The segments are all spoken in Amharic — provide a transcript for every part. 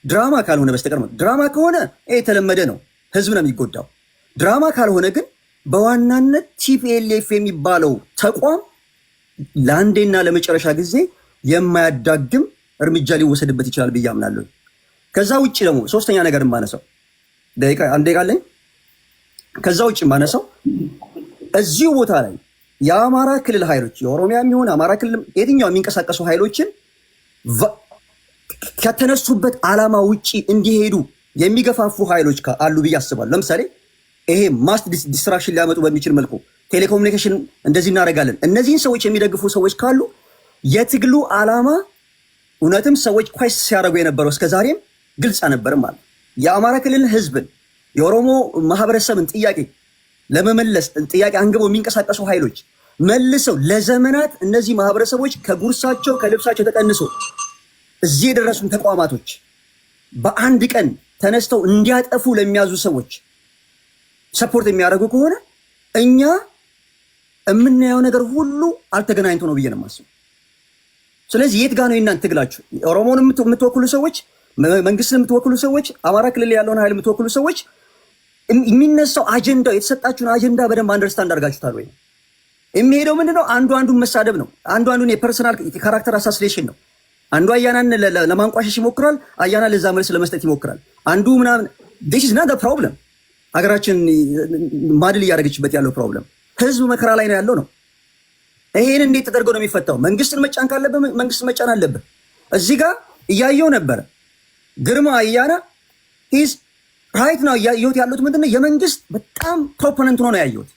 ድራማ ካልሆነ በስተቀር ነው። ድራማ ከሆነ የተለመደ ነው፣ ህዝብ ነው የሚጎዳው። ድራማ ካልሆነ ግን በዋናነት ቲፒኤልኤፍ የሚባለው ተቋም ለአንዴና ለመጨረሻ ጊዜ የማያዳግም እርምጃ ሊወሰድበት ይችላል ብዬ አምናለሁ። ከዛ ውጭ ደግሞ ሶስተኛ ነገር የማነሳው አንድ ደቂቃ አለኝ። ከዛ ውጭ የማነሳው እዚሁ ቦታ ላይ የአማራ ክልል ኃይሎች የኦሮሚያ የሚሆን አማራ ክልል የትኛው የሚንቀሳቀሱ ኃይሎችን ከተነሱበት ዓላማ ውጪ እንዲሄዱ የሚገፋፉ ኃይሎች አሉ ብዬ አስባለሁ። ለምሳሌ ይሄ ማስ ዲስትራክሽን ሊያመጡ በሚችል መልኩ ቴሌኮሙኒኬሽን እንደዚህ እናደርጋለን። እነዚህን ሰዎች የሚደግፉ ሰዎች ካሉ የትግሉ ዓላማ እውነትም ሰዎች ኳይስ ሲያደርጉ የነበረው እስከዛሬም ግልጽ አልነበረም ማለት የአማራ ክልል ህዝብን የኦሮሞ ማህበረሰብን ጥያቄ ለመመለስ ጥያቄ አንግበው የሚንቀሳቀሱ ኃይሎች መልሰው ለዘመናት እነዚህ ማህበረሰቦች ከጉርሳቸው ከልብሳቸው ተቀንሶ እዚህ የደረሱን ተቋማቶች በአንድ ቀን ተነስተው እንዲያጠፉ ለሚያዙ ሰዎች ሰፖርት የሚያደርጉ ከሆነ እኛ የምናየው ነገር ሁሉ አልተገናኝቶ ነው ብዬ ነው የማስበው። ስለዚህ የት ጋር ነው የእናንተ ትግላችሁ? ኦሮሞን የምትወክሉ ሰዎች፣ መንግስትን የምትወክሉ ሰዎች፣ አማራ ክልል ያለውን ኃይል የምትወክሉ ሰዎች የሚነሳው አጀንዳው የተሰጣችሁን አጀንዳ በደንብ አንደርስታንድ አድርጋችሁታል ወይ? የሚሄደው ምንድነው? አንዱን መሳደብ ነው። አንዱን የፐርሰናል ካራክተር አሳሲኔሽን ነው። አንዱ አያናን ለማንቋሸሽ ይሞክራል፣ አያና ለዛ መልስ ለመስጠት ይሞክራል። አንዱ ምናምን this is not the problem። ሀገራችን ማድል እያደረገችበት ያለው ፕሮብለም ህዝብ መከራ ላይ ነው ያለው ነው። ይሄን እንዴት ተደርጎ ነው የሚፈታው? መንግስትን መጫን ካለበት መንግስትን መጫን አለበት። እዚህ ጋር እያየው ነበረ ግርማ አያና is right now እያየሁት ያሉት ምንድነው የመንግስት በጣም ፕሮፖነንት ነው ያየሁት።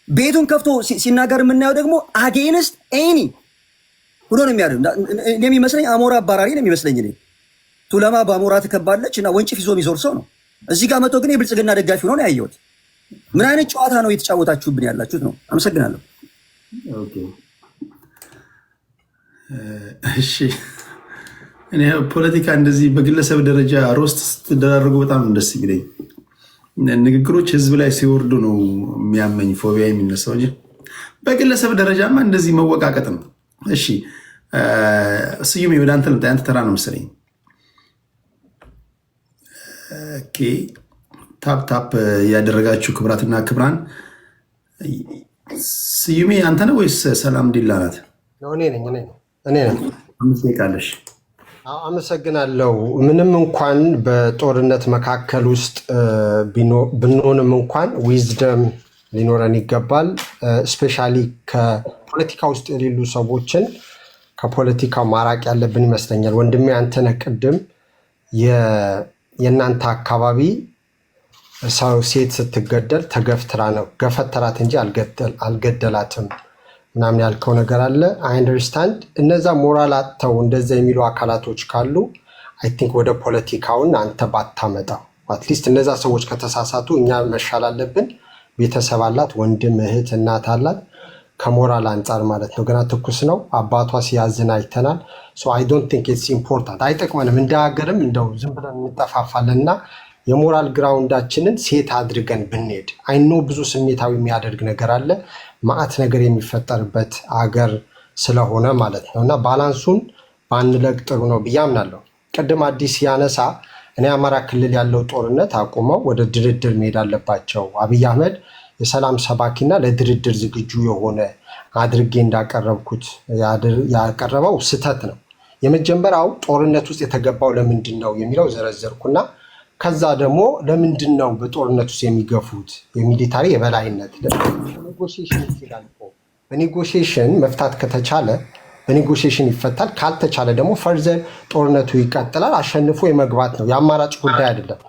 ቤቱን ከፍቶ ሲናገር የምናየው ደግሞ against any ሁሉ ነው የሚያደርግ የሚመስለኝ አሞራ አባራሪ ነው የሚመስለኝ። እኔ ቱለማ በአሞራ ተከባለች እና ወንጭፍ ይዞ የሚዞር ሰው ነው። እዚህ ጋር መጥቶ ግን የብልጽግና ደጋፊ ሆኖ ነው ያየሁት። ምን አይነት ጨዋታ ነው የተጫወታችሁብን ያላችሁት ነው። አመሰግናለሁ። ኦኬ እሺ። እኔ ፖለቲካ እንደዚህ በግለሰብ ደረጃ ሮስት ስትደራረጉ በጣም ደስ የሚለኝ ንግግሮች ህዝብ ላይ ሲወርዱ ነው የሚያመኝ ፎቢያ የሚነሳው እንጂ በግለሰብ ደረጃማ እንደዚህ መወቃቀጥ ነው። እሺ ስዩሜ ወደ አንተ ልምጣ። አንተ ተራ ነው መሰለኝ። ኦኬ ታፕ ያደረጋችሁ ክብራትና ክብራን። ስዩሜ አንተ ነው ወይስ ሰላም ዲላ ናት? እኔ ነኝ። አመሰግናለሽ። አመሰግናለሁ። ምንም እንኳን በጦርነት መካከል ውስጥ ብንሆንም እንኳን ዊዝደም ሊኖረን ይገባል። ስፔሻሊ ከፖለቲካ ውስጥ የሌሉ ሰዎችን ከፖለቲካው ማራቅ ያለብን ይመስለኛል። ወንድሜ አንተነህ ቅድም የእናንተ አካባቢ ሰው ሴት ስትገደል ተገፍትራ ነው ገፈተራት እንጂ አልገደላትም ምናምን ያልከው ነገር አለ። አይ አንደርስታንድ። እነዛ ሞራል አጥተው እንደዛ የሚሉ አካላቶች ካሉ አይ ቲንክ ወደ ፖለቲካውን አንተ ባታመጣው። አትሊስት እነዛ ሰዎች ከተሳሳቱ እኛ መሻል አለብን። ቤተሰብ አላት፣ ወንድም እህት እናት አላት። ከሞራል አንጻር ማለት ነው። ገና ትኩስ ነው። አባቷ ሲያዝን አይተናል። አይ ዶንት ቲንክ ኢትስ ኢምፖርታንት። አይጠቅመንም። እንደ ሀገርም እንደው ዝም ብለን እንጠፋፋለን እና የሞራል ግራውንዳችንን ሴት አድርገን ብንሄድ አይኖ ብዙ ስሜታዊ የሚያደርግ ነገር አለ። ማዕት ነገር የሚፈጠርበት አገር ስለሆነ ማለት ነው እና ባላንሱን ባንለቅ ጥሩ ነው ብዬ አምናለሁ። ቅድም አዲስ ያነሳ እኔ አማራ ክልል ያለው ጦርነት አቁመው ወደ ድርድር መሄድ አለባቸው። አብይ አህመድ የሰላም ሰባኪና ለድርድር ዝግጁ የሆነ አድርጌ እንዳቀረብኩት ያቀረበው ስህተት ነው። የመጀመሪያው ጦርነት ውስጥ የተገባው ለምንድን ነው የሚለው ዘረዘርኩና ከዛ ደግሞ ለምንድን ነው በጦርነት ውስጥ የሚገፉት? የሚሊታሪ የበላይነት በኔጎሽዬሽን መፍታት ከተቻለ በኔጎሽዬሽን ይፈታል። ካልተቻለ ደግሞ ፈርዘር ጦርነቱ ይቀጥላል። አሸንፎ የመግባት ነው፣ የአማራጭ ጉዳይ አይደለም።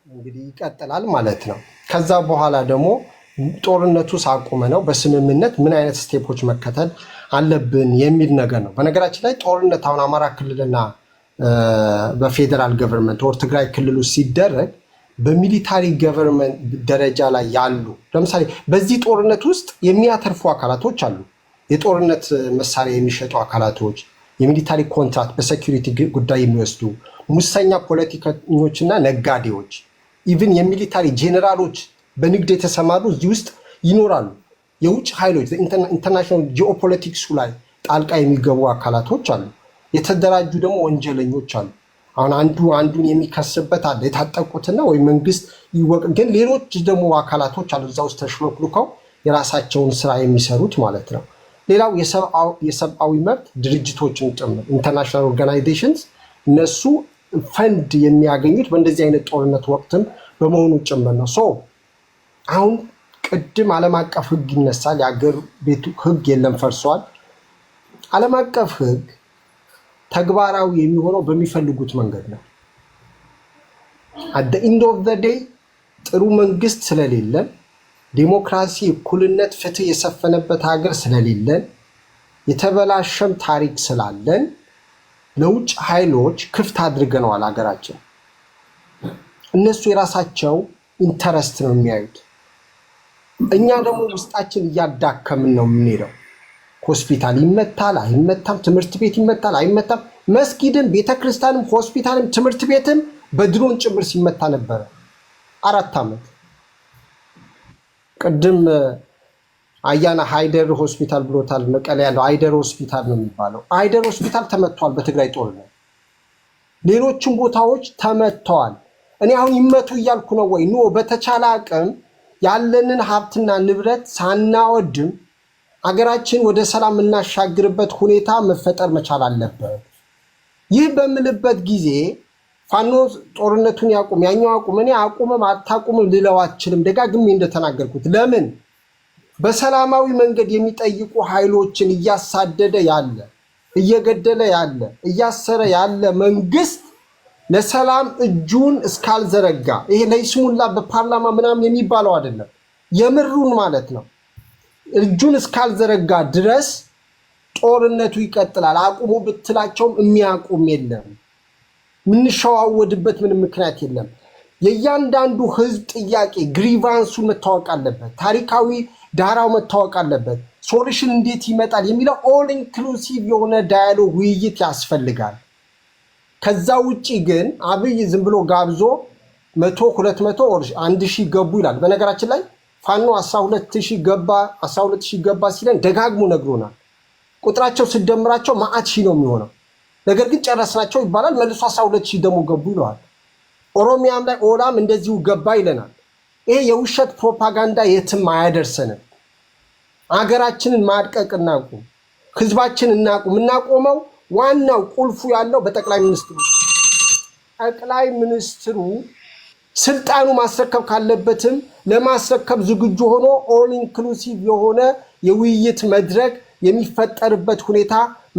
እንግዲህ ይቀጥላል ማለት ነው። ከዛ በኋላ ደግሞ ጦርነቱ ሳቆመ ነው በስምምነት ምን አይነት ስቴፖች መከተል አለብን የሚል ነገር ነው። በነገራችን ላይ ጦርነት አሁን አማራ ክልልና በፌደራል ገቨርንመንት ወር ትግራይ ክልል ውስጥ ሲደረግ በሚሊታሪ ገቨርንመንት ደረጃ ላይ ያሉ ለምሳሌ በዚህ ጦርነት ውስጥ የሚያተርፉ አካላቶች አሉ። የጦርነት መሳሪያ የሚሸጡ አካላቶች፣ የሚሊታሪ ኮንትራክት በሴኩሪቲ ጉዳይ የሚወስዱ ሙሰኛ ፖለቲከኞችና ነጋዴዎች፣ ኢቭን የሚሊታሪ ጄኔራሎች በንግድ የተሰማሩ እዚህ ውስጥ ይኖራሉ። የውጭ ኃይሎች ኢንተርናሽናል ጂኦፖለቲክሱ ላይ ጣልቃ የሚገቡ አካላቶች አሉ። የተደራጁ ደግሞ ወንጀለኞች አሉ። አሁን አንዱን የሚከስበት አለ የታጠቁትና ወይ መንግስት ይወቅ፣ ግን ሌሎች ደግሞ አካላቶች አሉ እዛ ውስጥ ተሽሎክሉከው የራሳቸውን ስራ የሚሰሩት ማለት ነው። ሌላው የሰብአዊ መብት ድርጅቶችን ጭምር ኢንተርናሽናል ኦርጋናይዜሽንስ እነሱ ፈንድ የሚያገኙት በእንደዚህ አይነት ጦርነት ወቅትም በመሆኑ ጭምር ነው። አሁን ቅድም ዓለም አቀፍ ህግ ይነሳል። የአገር ቤቱ ህግ የለም ፈርሷል። ዓለም አቀፍ ህግ ተግባራዊ የሚሆነው በሚፈልጉት መንገድ ነው። አት ኢንድ ኦፍ ዘ ዴይ ጥሩ መንግስት ስለሌለን፣ ዲሞክራሲ፣ እኩልነት፣ ፍትህ የሰፈነበት ሀገር ስለሌለን፣ የተበላሸም ታሪክ ስላለን ለውጭ ኃይሎች ክፍት አድርገነዋል ሀገራችን። እነሱ የራሳቸው ኢንተረስት ነው የሚያዩት። እኛ ደግሞ ውስጣችን እያዳከምን ነው የምንሄደው። ሆስፒታል ይመታል አይመታም፣ ትምህርት ቤት ይመታል አይመታም። መስጊድም ቤተክርስቲያንም ሆስፒታልም ትምህርት ቤትም በድሮን ጭምር ሲመታ ነበረ 4 ዓመት። ቅድም አያና ሃይደር ሆስፒታል ብሎታል። መቀሌ ያለው አይደር ሆስፒታል ነው የሚባለው። አይደር ሆስፒታል ተመቷል በትግራይ ጦርነት። ሌሎችም ቦታዎች ተመተዋል። እኔ አሁን ይመቱ እያልኩ ነው ወይ? ኖ፣ በተቻለ አቅም ያለንን ሀብትና ንብረት ሳናወድም አገራችን ወደ ሰላም እናሻግርበት ሁኔታ መፈጠር መቻል አለበት። ይህ በምልበት ጊዜ ፋኖ ጦርነቱን ያቁም ያኛው አቁም እኔ አቁምም አታቁምም ልለው አልችልም። ደጋግሜ እንደተናገርኩት ለምን በሰላማዊ መንገድ የሚጠይቁ ኃይሎችን እያሳደደ ያለ እየገደለ ያለ እያሰረ ያለ መንግስት ለሰላም እጁን እስካልዘረጋ፣ ይሄ ለይስሙላ በፓርላማ ምናምን የሚባለው አይደለም፣ የምሩን ማለት ነው። እጁን እስካልዘረጋ ድረስ ጦርነቱ ይቀጥላል። አቁሙ ብትላቸውም የሚያቁም የለም። የምንሸዋወድበት ምንም ምክንያት የለም። የእያንዳንዱ ህዝብ ጥያቄ ግሪቫንሱ መታወቅ አለበት። ታሪካዊ ዳራው መታወቅ አለበት። ሶሉሽን እንዴት ይመጣል የሚለው ኦል ኢንክሉሲቭ የሆነ ዳያሎግ ውይይት ያስፈልጋል። ከዛ ውጪ ግን አብይ ዝም ብሎ ጋብዞ 100 200 ወር 1000 ገቡ ይላል። በነገራችን ላይ ፋኖ 12000 ገባ ሲለን ደጋግሞ ነግሮናል። ቁጥራቸው ሲደምራቸው ማአት ሺህ ነው የሚሆነው። ነገር ግን ጨረስናቸው ይባላል፣ መልሶ 12000 ደግሞ ገቡ ይለዋል። ኦሮሚያም ላይ ኦላም እንደዚሁ ገባ ይለናል። ይሄ የውሸት ፕሮፓጋንዳ የትም አያደርሰንም። አገራችንን ማድቀቅ እናቁም፣ ህዝባችን እናቁም። እናቆመው ዋናው ቁልፉ ያለው በጠቅላይ ሚኒስትሩ። ጠቅላይ ሚኒስትሩ ስልጣኑ ማስረከብ ካለበትም ለማስረከብ ዝግጁ ሆኖ ኦል ኢንክሉሲቭ የሆነ የውይይት መድረክ የሚፈጠርበት ሁኔታ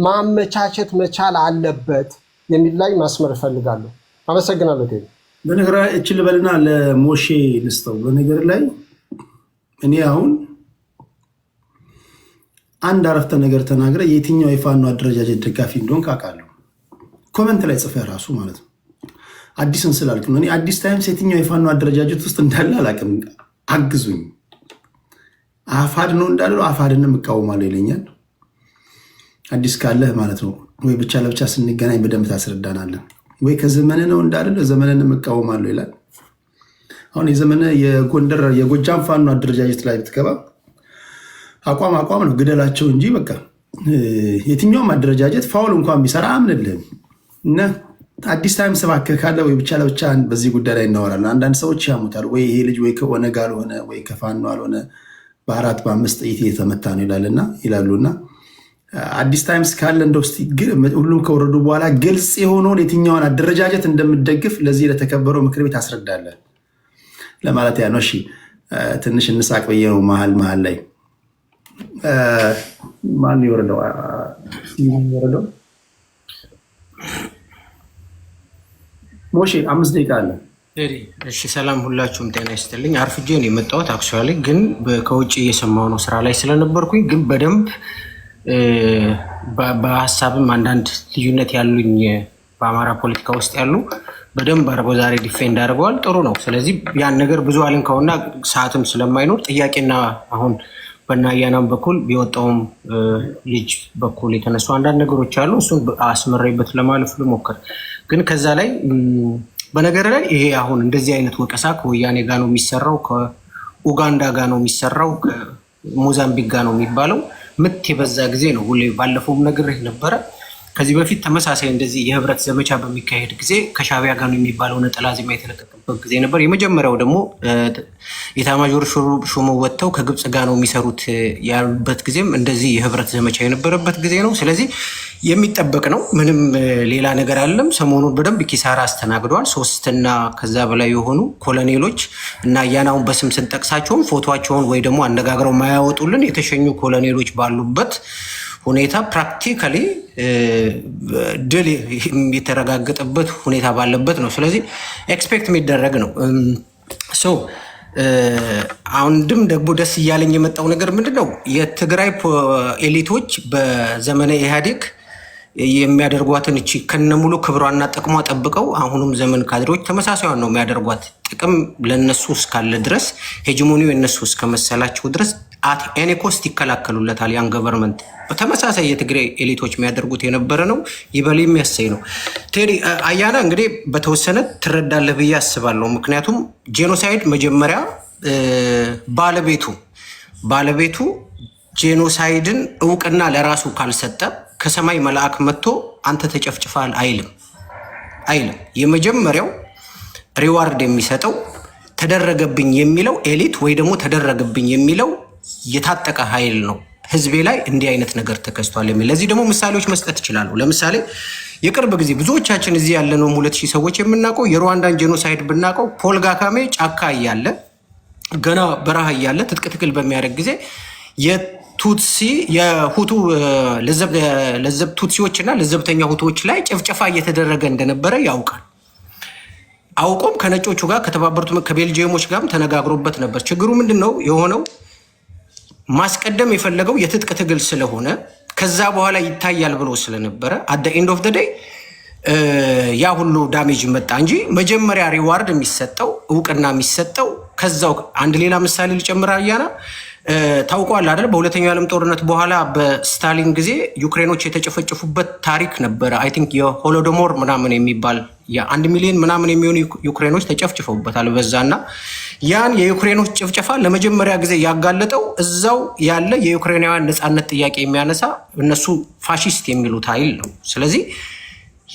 ማመቻቸት መቻል አለበት የሚል ላይ ማስመር እፈልጋለሁ። አመሰግናለሁ። በነገር ላይ እችል በልና ለሞሼ ልስጠው። በነገር ላይ እኔ አሁን አንድ አረፍተ ነገር ተናግረ የትኛው የፋኖ አደረጃጀት ደጋፊ እንደሆን ካውቃለሁ። ኮመንት ላይ ጽፈህ ራሱ ማለት ነው። አዲስን ስላልክ ነው። እኔ አዲስ ታይምስ የትኛው የፋኖ አደረጃጀት ውስጥ እንዳለ አላውቅም። አግዙኝ። አፋድ ነው እንዳለው አፋድንም እቃወማለሁ ይለኛል። አዲስ ካለህ ማለት ነው ወይ ብቻ ለብቻ ስንገናኝ በደንብ ታስረዳናለን። ወይ ከዘመነ ነው እንዳለ ዘመነንም እቃወማለሁ ይላል። አሁን የዘመነ የጎንደር የጎጃም ፋኖ አደረጃጀት ላይ ብትገባ አቋም ነው፣ ግደላቸው እንጂ በቃ የትኛውም አደረጃጀት ፋውል እንኳን ቢሰራ አምንልህም። እና አዲስ ታይም እባክህ ካለ ወይ ብቻ ለብቻ በዚህ ጉዳይ ላይ እናወራለን። አንዳንድ ሰዎች ያሙታል፣ ወይ ይሄ ልጅ ወይ ከኦነግ አልሆነ ወይ ከፋኖ አልሆነ በ4 በ5 ጥይት እየተመታ ነው ይላሉና አዲስ ታይምስ ካለ እንደው እስቲ ሁሉም ከወረዱ በኋላ ግልጽ የሆነውን የትኛውን አደረጃጀት እንደምትደግፍ ለዚህ ለተከበረው ምክር ቤት አስረዳለን ለማለት ያ ነው። እሺ ትንሽ እንሳቅ ብዬ ነው መሀል ላይ ማን ይወረደው ሞሼ 5 ደቂቃ አለ። እሺ ሰላም፣ ሁላችሁም ጤና ይስጥልኝ። አርፍጄ ነው የመጣሁት። አክቹዋሊ ግን ከውጭ እየሰማሁ ነው ስራ ላይ ስለነበርኩኝ፣ ግን በደንብ በሀሳብም አንዳንድ ልዩነት ያሉኝ በአማራ ፖለቲካ ውስጥ ያሉ በደንብ አድርገው ዛሬ ዲፌንድ አድርገዋል። ጥሩ ነው። ስለዚህ ያን ነገር ብዙ አለን ከሆና ሰዓትም ስለማይኖር ጥያቄና አሁን በናያናም በኩል የወጣውም ልጅ በኩል የተነሱ አንዳንድ ነገሮች አሉ። እሱን አስመራይበት ለማለፍ ልሞክር። ግን ከዛ ላይ በነገር ላይ ይሄ አሁን እንደዚህ አይነት ወቀሳ ከወያኔ ጋር ነው የሚሰራው፣ ከኡጋንዳ ጋር ነው የሚሰራው፣ ከሞዛምቢክ ጋር ነው የሚባለው። ምት የበዛ ጊዜ ነው። ሁሌ ባለፈውም ነግሬህ ነበረ። ከዚህ በፊት ተመሳሳይ እንደዚህ የህብረት ዘመቻ በሚካሄድ ጊዜ ከሻዕቢያ ጋር ነው የሚባለው ነጠላ ዜማ የተለቀቀበት ጊዜ ነበር። የመጀመሪያው ደግሞ ኢታማዦር ሹሙ ወጥተው ከግብፅ ጋር ነው የሚሰሩት ያሉበት ጊዜም እንደዚህ የህብረት ዘመቻ የነበረበት ጊዜ ነው። ስለዚህ የሚጠበቅ ነው። ምንም ሌላ ነገር አለም። ሰሞኑን በደንብ ኪሳራ አስተናግደዋል። 3 እና ከዛ በላይ የሆኑ ኮሎኔሎች እና ያናውን በስም ስንጠቅሳቸውን ፎቶቸውን ወይ ደግሞ አነጋግረው ማያወጡልን የተሸኙ ኮሎኔሎች ባሉበት ሁኔታ ፕራክቲካሊ ድል የተረጋገጠበት ሁኔታ ባለበት ነው። ስለዚህ ኤክስፔክት የሚደረግ ነው። አንድም ደግሞ ደስ እያለኝ የመጣው ነገር ምንድን ነው? የትግራይ ኤሊቶች በዘመነ ኢህአዴግ የሚያደርጓትን እቺ ከነሙሉ ክብሯና ጥቅሟ ጠብቀው አሁንም ዘመን ካድሬዎች ተመሳሳዩን ነው የሚያደርጓት። ጥቅም ለነሱ እስካለ ድረስ ሄጂሞኒው የነሱ እስከመሰላቸው ድረስ አት ኤኒ ኮስት ይከላከሉለታል። ያን ገቨርንመንት በተመሳሳይ የትግራይ ኤሊቶች የሚያደርጉት የነበረ ነው። ይበል የሚያሰይ ነው። ቴዲ አያና እንግዲህ በተወሰነ ትረዳለህ ብዬ አስባለሁ። ምክንያቱም ጄኖሳይድ መጀመሪያ ባለቤቱ ጄኖሳይድን እውቅና ለራሱ ካልሰጠ ከሰማይ መልአክ መጥቶ አንተ ተጨፍጭፋል አይልም። የመጀመሪያው ሪዋርድ የሚሰጠው ተደረገብኝ የሚለው ኤሊት ወይ ደግሞ ተደረገብኝ የሚለው የታጠቀ ኃይል ነው። ህዝቤ ላይ እንዲህ አይነት ነገር ተከስቷል የሚል ለዚህ ደግሞ ምሳሌዎች መስጠት ይችላሉ። ለምሳሌ የቅርብ ጊዜ ብዙዎቻችን እዚህ ያለነው 2000 ሰዎች የምናውቀው የሩዋንዳን ጄኖሳይድ ብናውቀው ፖል ካጋሜ ጫካ እያለ ገና በረሃ እያለ ትጥቅ ትግል በሚያደርግ ጊዜ የቱትሲ የሁቱ ለዘብ ቱትሲዎች እና ለዘብተኛ ሁቶች ላይ ጭፍጨፋ እየተደረገ እንደነበረ ያውቃል። አውቆም ከነጮቹ ጋር ከተባበሩት ከቤልጂየሞች ጋርም ተነጋግሮበት ነበር። ችግሩ ምንድነው የሆነው? ማስቀደም የፈለገው የትጥቅ ትግል ስለሆነ ከዛ በኋላ ይታያል ብሎ ስለነበረ አት ኤንድ ኦፍ ዘ ዴይ ያ ሁሉ ዳሜጅ መጣ እንጂ መጀመሪያ ሪዋርድ የሚሰጠው እውቅና የሚሰጠው ከዛው። አንድ ሌላ ምሳሌ ልጨምር። አያና ታውቋል አይደል? በሁለተኛው ዓለም ጦርነት በኋላ በስታሊን ጊዜ ዩክሬኖች የተጨፈጨፉበት ታሪክ ነበረ። አይ ቲንክ የሆሎዶሞር ምናምን የሚባል የ1 ሚሊዮን ምናምን የሚሆኑ ዩክሬኖች ተጨፍጭፈውበታል በዛና ያን የዩክሬኖች ጭፍጨፋ ለመጀመሪያ ጊዜ ያጋለጠው እዛው ያለ የዩክሬናውያን ነፃነት ጥያቄ የሚያነሳ እነሱ ፋሺስት የሚሉት ኃይል ነው። ስለዚህ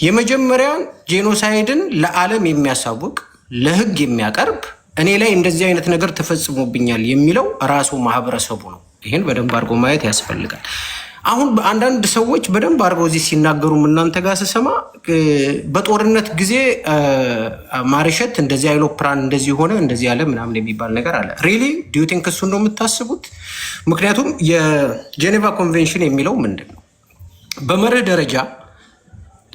የመጀመሪያን ጄኖሳይድን ለዓለም የሚያሳውቅ ለህግ የሚያቀርብ እኔ ላይ እንደዚህ አይነት ነገር ተፈጽሞብኛል የሚለው ራሱ ማህበረሰቡ ነው። ይህን በደንብ አድርጎ ማየት ያስፈልጋል። አሁን አንዳንድ ሰዎች በደንብ አድርገው እዚህ ሲናገሩ እናንተ ጋር ስሰማ በጦርነት ጊዜ ማርሸት እንደዚህ አይሎፕራን እንደዚህ ሆነ እንደዚህ ያለ ምናምን የሚባል ነገር አለ። ሪሊ ዱ ዩ ቲንክ እሱን ነው የምታስቡት? ምክንያቱም የጄኔቫ ኮንቬንሽን የሚለው ምንድን ነው? በመርህ ደረጃ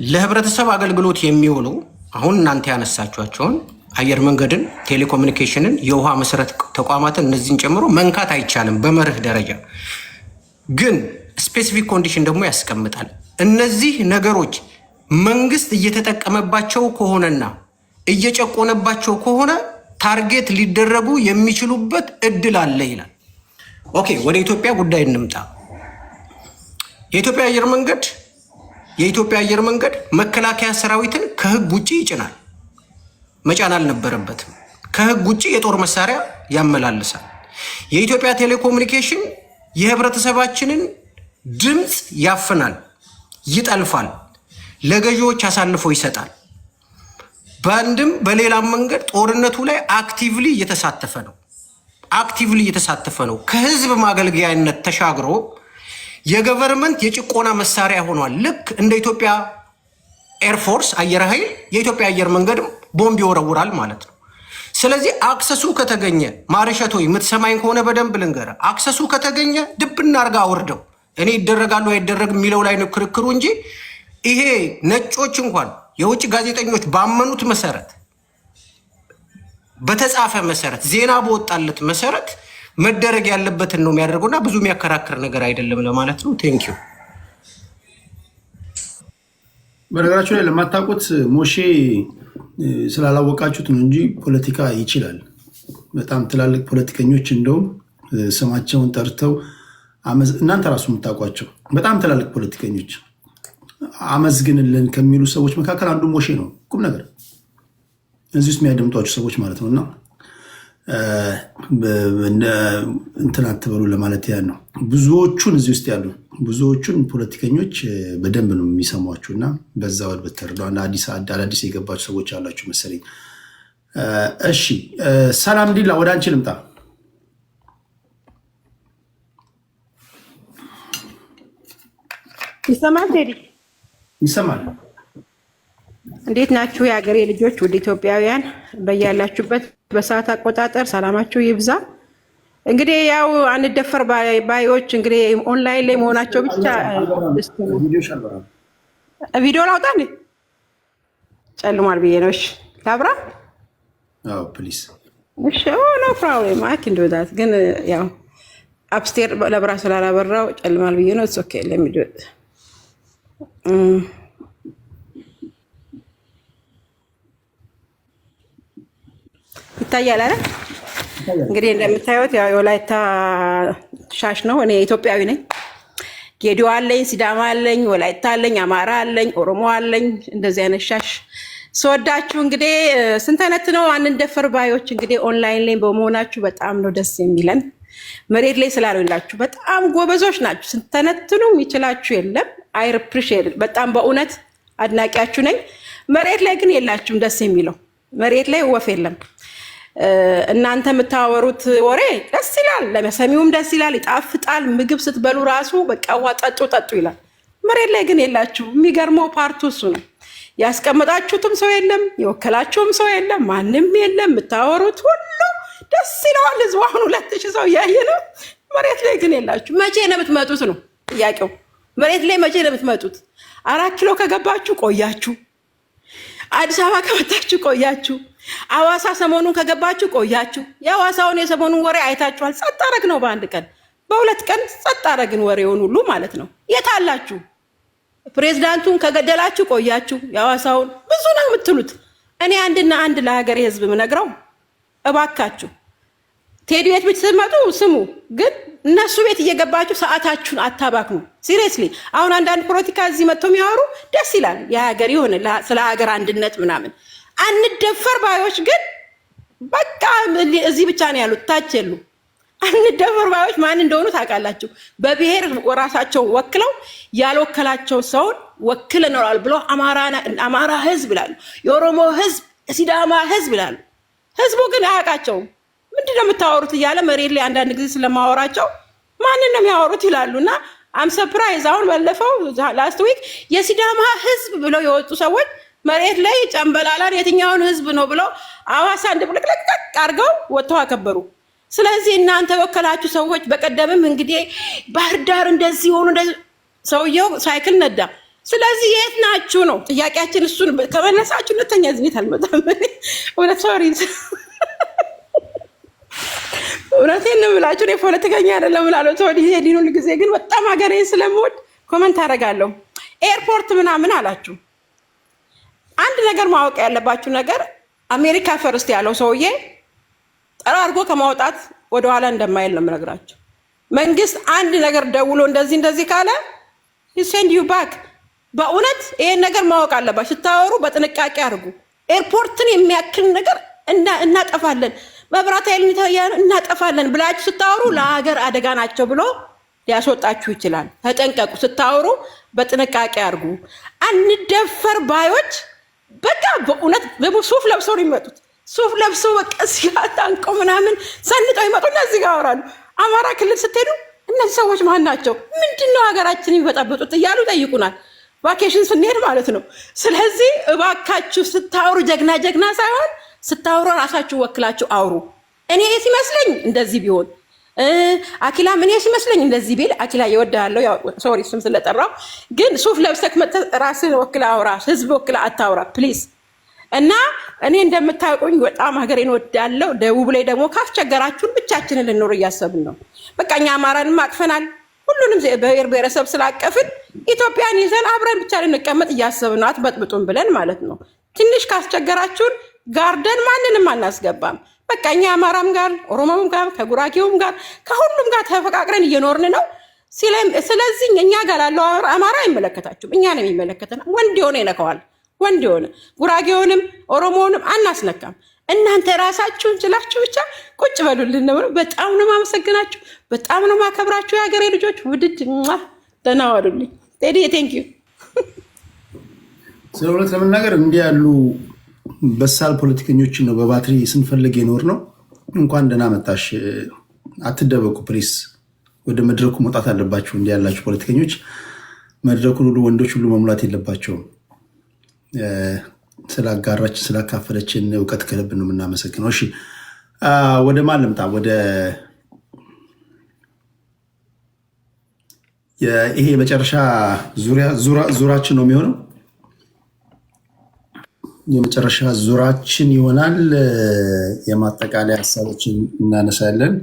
ለህብረተሰብ አገልግሎት የሚውሉ አሁን እናንተ ያነሳችኋቸውን አየር መንገድን፣ ቴሌኮሙኒኬሽንን፣ የውሃ መሰረት ተቋማትን እነዚህን ጨምሮ መንካት አይቻልም በመርህ ደረጃ። ግን ስፔሲፊክ ኮንዲሽን ደግሞ ያስቀምጣል። እነዚህ ነገሮች መንግስት እየተጠቀመባቸው ከሆነና እየጨቆነባቸው ከሆነ ታርጌት ሊደረጉ የሚችሉበት እድል አለ ይላል። ኦኬ፣ ወደ ኢትዮጵያ ጉዳይ እንምጣ። የኢትዮጵያ አየር መንገድ መከላከያ ሰራዊትን ከህግ ውጭ ይጭናል። መጫን አልነበረበትም። ከህግ ውጭ የጦር መሳሪያ ያመላልሳል። የኢትዮጵያ ቴሌኮሙኒኬሽን የህብረተሰባችንን ድምፅ ያፍናል፣ ይጠልፋል፣ ለገዢዎች አሳልፎ ይሰጣል። በአንድም በሌላም መንገድ ጦርነቱ ላይ አክቲቭሊ እየተሳተፈ ነው። ከህዝብ ማገልገያነት ተሻግሮ የገቨርንመንት የጭቆና መሳሪያ ሆኗል። ልክ እንደ ኢትዮጵያ ኤርፎርስ አየር ኃይል የኢትዮጵያ አየር መንገድም ቦምብ ይወረውራል ማለት ነው። ስለዚህ አክሰሱ ከተገኘ ማርሸቶ የምትሰማኝ ከሆነ በደንብ ልንገርህ፣ አክሰሱ ከተገኘ ድብና አርጋ አውርደው። እኔ ይደረጋሉ አይደረግም የሚለው ላይ ነው ክርክሩ እንጂ ይሄ ነጮች እንኳን የውጭ ጋዜጠኞች ባመኑት መሰረት፣ በተጻፈ መሰረት፣ ዜና በወጣለት መሰረት መደረግ ያለበትን ነው የሚያደርገውና ብዙ የሚያከራክር ነገር አይደለም ለማለት ነው። ቴንክ ዩ። በነገራችሁ ላይ ለማታውቁት ሞሼ ስላላወቃችሁት ነው እንጂ ፖለቲካ ይችላል። በጣም ትላልቅ ፖለቲከኞች እንደውም ስማቸውን ጠርተው እናንተ ራሱ የምታውቋቸው በጣም ትላልቅ ፖለቲከኞች አመዝግንልን ከሚሉ ሰዎች መካከል አንዱ ሞሼ ነው። ቁም ነገር እዚህ ውስጥ የሚያደምጧቸው ሰዎች ማለት ነው። እና እንትን አትበሉ ለማለት ያ ነው። ብዙዎቹን እዚህ ውስጥ ያሉ ብዙዎቹን ፖለቲከኞች በደንብ ነው የሚሰሟችሁ እና በዛ ወድ በተረዳው አዳዲስ የገባችሁ ሰዎች አላችሁ መሰለኝ። እሺ ሰላም ዲላ ወደ አንቺ ልምጣ። ይሰማል ቴዲ? ይሰማል። እንዴት ናችሁ የሀገሬ ልጆች? ወደ ኢትዮጵያውያን በያላችሁበት በሰዓት አቆጣጠር ሰላማችሁ ይብዛ። እንግዲህ ያው አንደፈር ባዮች እንግዲህ ኦንላይን ላይ መሆናቸው ብቻ ቪዲዮ ላውጣ እንዴ? ጨልሟል ብዬ ነው። እሺ ላብራ? አዎ ፕሊዝ። እሺ ኖ ፕሮብሌም አይ ካን ዱ ዳት። ግን ያው አፕስቴር ለብራ ስላላበራው ጨልሟል ብዬ ነው። ኢትስ ኦኬ ሌት ሚ ዱ ኢት። ይታያል አይደል? እንግዲህ እንደምታዩት ያው የወላይታ ሻሽ ነው። እኔ ኢትዮጵያዊ ነኝ። ጌዲዮ አለኝ፣ ሲዳማ አለኝ፣ ወላይታ አለኝ፣ አማራ አለኝ፣ ኦሮሞ አለኝ። እንደዚህ አይነት ሻሽ ስወዳችሁ እንግዲህ ስንተነት ነው አንደፈር ባዮች እንግዲህ ኦንላይን ላይ በመሆናችሁ በጣም ነው ደስ የሚለን። መሬት ላይ ስላልላችሁ በጣም ጎበዞች ናችሁ። ስንተነትኑ የሚችላችሁ የለም። አይ አፕሪሺየት በጣም በእውነት አድናቂያችሁ ነኝ። መሬት ላይ ግን የላችሁም። ደስ የሚለው መሬት ላይ ወፍ የለም። እናንተ የምታወሩት ወሬ ደስ ይላል፣ ለሰሚውም ደስ ይላል፣ ይጣፍጣል። ምግብ ስትበሉ ራሱ በቃ ዋ ጠጡ ጠጡ ይላል። መሬት ላይ ግን የላችሁ። የሚገርመው ፓርቱ እሱ ነው። ያስቀመጣችሁትም ሰው የለም፣ የወከላችሁም ሰው የለም፣ ማንም የለም። የምታወሩት ሁሉ ደስ ይለዋል። ህዝቡ አሁን 2000 ሰው እያየ ነው። መሬት ላይ ግን የላችሁ። መቼ ነው የምትመጡት ነው ጥያቄው። መሬት ላይ መቼ ነው የምትመጡት? 4 ኪሎ ከገባችሁ ቆያችሁ። አዲስ አበባ ከመጣችሁ ቆያችሁ። አዋሳ ሰሞኑን ከገባችሁ ቆያችሁ። የአዋሳውን የሰሞኑን ወሬ አይታችኋል። ጸጥ አረግ ነው በአንድ ቀን በ2 ቀን ጸጥ አረግን ወሬውን ሁሉ ማለት ነው። የት አላችሁ? ፕሬዝዳንቱን ከገደላችሁ ቆያችሁ። የአዋሳውን ብዙ ነው የምትሉት። እኔ አንድና አንድ ለሀገሬ ህዝብ ምነግረው እባካችሁ ቴዲ ቤት ብትመጡ ስሙ፣ ግን እነሱ ቤት እየገባችሁ ሰዓታችሁን አታባክኑ። ሲሪየስሊ አሁን አንዳንድ ፖለቲካ እዚህ መጥተው የሚያወሩ ደስ ይላል። የሀገር ይሆን ስለ ሀገር አንድነት ምናምን። አንደፈር ባዮች ግን በቃ እዚህ ብቻ ነው ያሉት፣ ታች የሉ። አንደፈር ባዮች ማን እንደሆኑ ታውቃላችሁ። በብሔር ራሳቸው ወክለው ያልወከላቸው ሰውን ወክለናል ብሎ አማራ ህዝብ ይላሉ፣ የኦሮሞ ህዝብ፣ ሲዳማ ህዝብ ይላሉ። ህዝቡ ግን አያውቃቸውም። ምንድነው የምታወሩት እያለ መሬት ላይ አንዳንድ ጊዜ ስለማወራቸው ማንን ነው የሚያወሩት ይላሉ። እና አም ሰርፕራይዝ አሁን ባለፈው ላስት ዊክ የሲዳማ ህዝብ ብለው የወጡ ሰዎች መሬት ላይ ጨምበላላን የትኛውን ህዝብ ነው ብለው አዋሳ እንድብልቅልቅ አድርገው ወጥተው አከበሩ። ስለዚህ እናንተ ወከላችሁ ሰዎች በቀደምም እንግዲህ ባህር ዳር እንደዚህ ሆኑ፣ ሰውየው ሳይክል ነዳ። ስለዚህ የት ናችሁ ነው ጥያቄያችን። እሱን ከመለሳችሁ ሁለተኛ ዝኔት አልመጣም። እውነት ሶሪ እውነቴን ነው የምላችሁ። እኔ ፖለቲከኛ አይደለም እላለሁ። ተወዲህ ሄዲን ሁሉ ጊዜ ግን በጣም ሀገሬን ስለምወድ ኮመንት አደርጋለሁ። ኤርፖርት ምናምን አላችሁ። አንድ ነገር ማወቅ ያለባችሁ ነገር አሜሪካ ፈርስት ያለው ሰውዬ ጠራርጎ ከማውጣት ወደኋላ እንደማይል ነው የምነግራችሁ። መንግስት አንድ ነገር ደውሎ እንደዚህ ካለ ሴንድ ዩ ባክ። በእውነት ይሄን ነገር ማወቅ አለባችሁ። ስታወሩ በጥንቃቄ አድርጉ። ኤርፖርትን የሚያክል ነገር እናጠፋለን፣ መብራት ኃይል እናጠፋለን ብላችሁ ስታወሩ ለሀገር አደጋ ናቸው ብሎ ሊያስወጣችሁ ይችላል። ተጠንቀቁ። ስታወሩ በጥንቃቄ አድርጉ። አንደፈር ባዮች በቃ በእውነት ሱፍ ለብሰው ነው የሚመጡት። ሱፍ ለብሰው በቃ ሲያታንቀው ምናምን ሰንጠው ይመጡና እዚህ ጋር ያወራሉ። አማራ ክልል ስትሄዱ እነዚህ ሰዎች ማን ናቸው? ምንድነው ሀገራችን የሚበጣበጡት እያሉ ጠይቁናል። ቫኬሽን ስንሄድ ማለት ነው። ስለዚህ እባካችሁ ስታወሩ ጀግና ሳይሆን ስታወሩ ራሳችሁ ወክላችሁ አውሩ። እኔ ሲመስለኝ እንደዚህ ቢሆን አኪላም እኔ ሲመስለኝ እንደዚህ ቢል አኪላ ይወዳለው። ያው ሶሪ ስም ስለጠራው፣ ግን ሱፍ ለብሰክ መጥተህ ራስህን ወክላ አውራ፣ ህዝብ ወክላ አታውራ ፕሊዝ። እና እኔ እንደምታውቁኝ በጣም ሀገሬን ወዳለው። ደቡብ ላይ ደግሞ ካስቸገራችሁን ብቻችንን ልንኖር እያሰብን ነው። በቃ እኛ አማራንም አቅፈናል። ሁሉንም ብሔር ብሔረሰብ ስላቀፍን ኢትዮጵያን ይዘን አብረን ብቻ ልንቀመጥ እያሰብን ነው። አትበጥብጡን ብለን ማለት ነው። ትንሽ ካስቸገራችሁን ጋርደን ማንንም አናስገባም። በቃ እኛ አማራም ጋር ኦሮሞም ጋር ከጉራጌውም ጋር ከሁሉም ጋር ተፈቃቅረን እየኖርን ነው። ስለዚህ እኛ ጋር ላለው አማራ አይመለከታችሁም፣ እኛ ነው የሚመለከተን። ወንድ የሆነ ይነካዋል፣ ወንድ የሆነ ጉራጌውንም ኦሮሞውንም አናስነካም። እናንተ ራሳችሁን ችላችሁ ብቻ ቁጭ በሉልን ነው። በጣም ነው ማመሰግናችሁ፣ በጣም ነው ማከብራችሁ። የሀገሬ ልጆች ውድድ ደህና ዋሉልኝ። ቴዲ ቴንክ ዩ። ስለ እውነት ለመናገር እንዲህ ያሉ በሳል ፖለቲከኞችን ነው በባትሪ ስንፈልግ የኖር ነው። እንኳን ደህና መጣሽ። አትደበቁ ፕሊስ፣ ወደ መድረኩ መውጣት አለባችሁ። እንዲህ ያላችሁ ፖለቲከኞች መድረኩን ሁሉ ወንዶች ሁሉ መሙላት የለባቸውም። ስላጋራችን ስላካፈለችን እውቀት ከልብ ነው የምናመሰግነው። እሺ ወደ ማን ልምጣ? ወደ ይሄ የመጨረሻ ዙራችን ነው የሚሆነው። የመጨረሻ ዙራችን ይሆናል። የማጠቃለያ ሀሳቦችን እናነሳለን።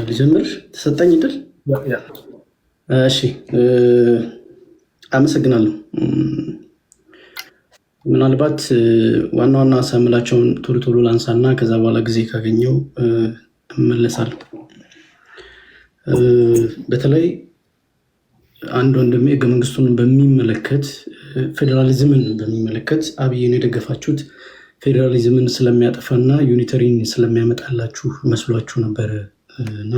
ልጀምር ተሰጠኝ ድል። እሺ አመሰግናለሁ። ምናልባት ዋና ዋና ሀሳብ የምላቸውን ቶሎ ቶሎ ላንሳና ከዛ በኋላ ጊዜ ካገኘው እመለሳለሁ። በተለይ አንድ ወንድሜ ህገ መንግስቱን በሚመለከት ፌዴራሊዝምን በሚመለከት አብይን የደገፋችሁት ፌዴራሊዝምን ስለሚያጠፋና ዩኒተሪን ስለሚያመጣላችሁ መስሏችሁ ነበር እና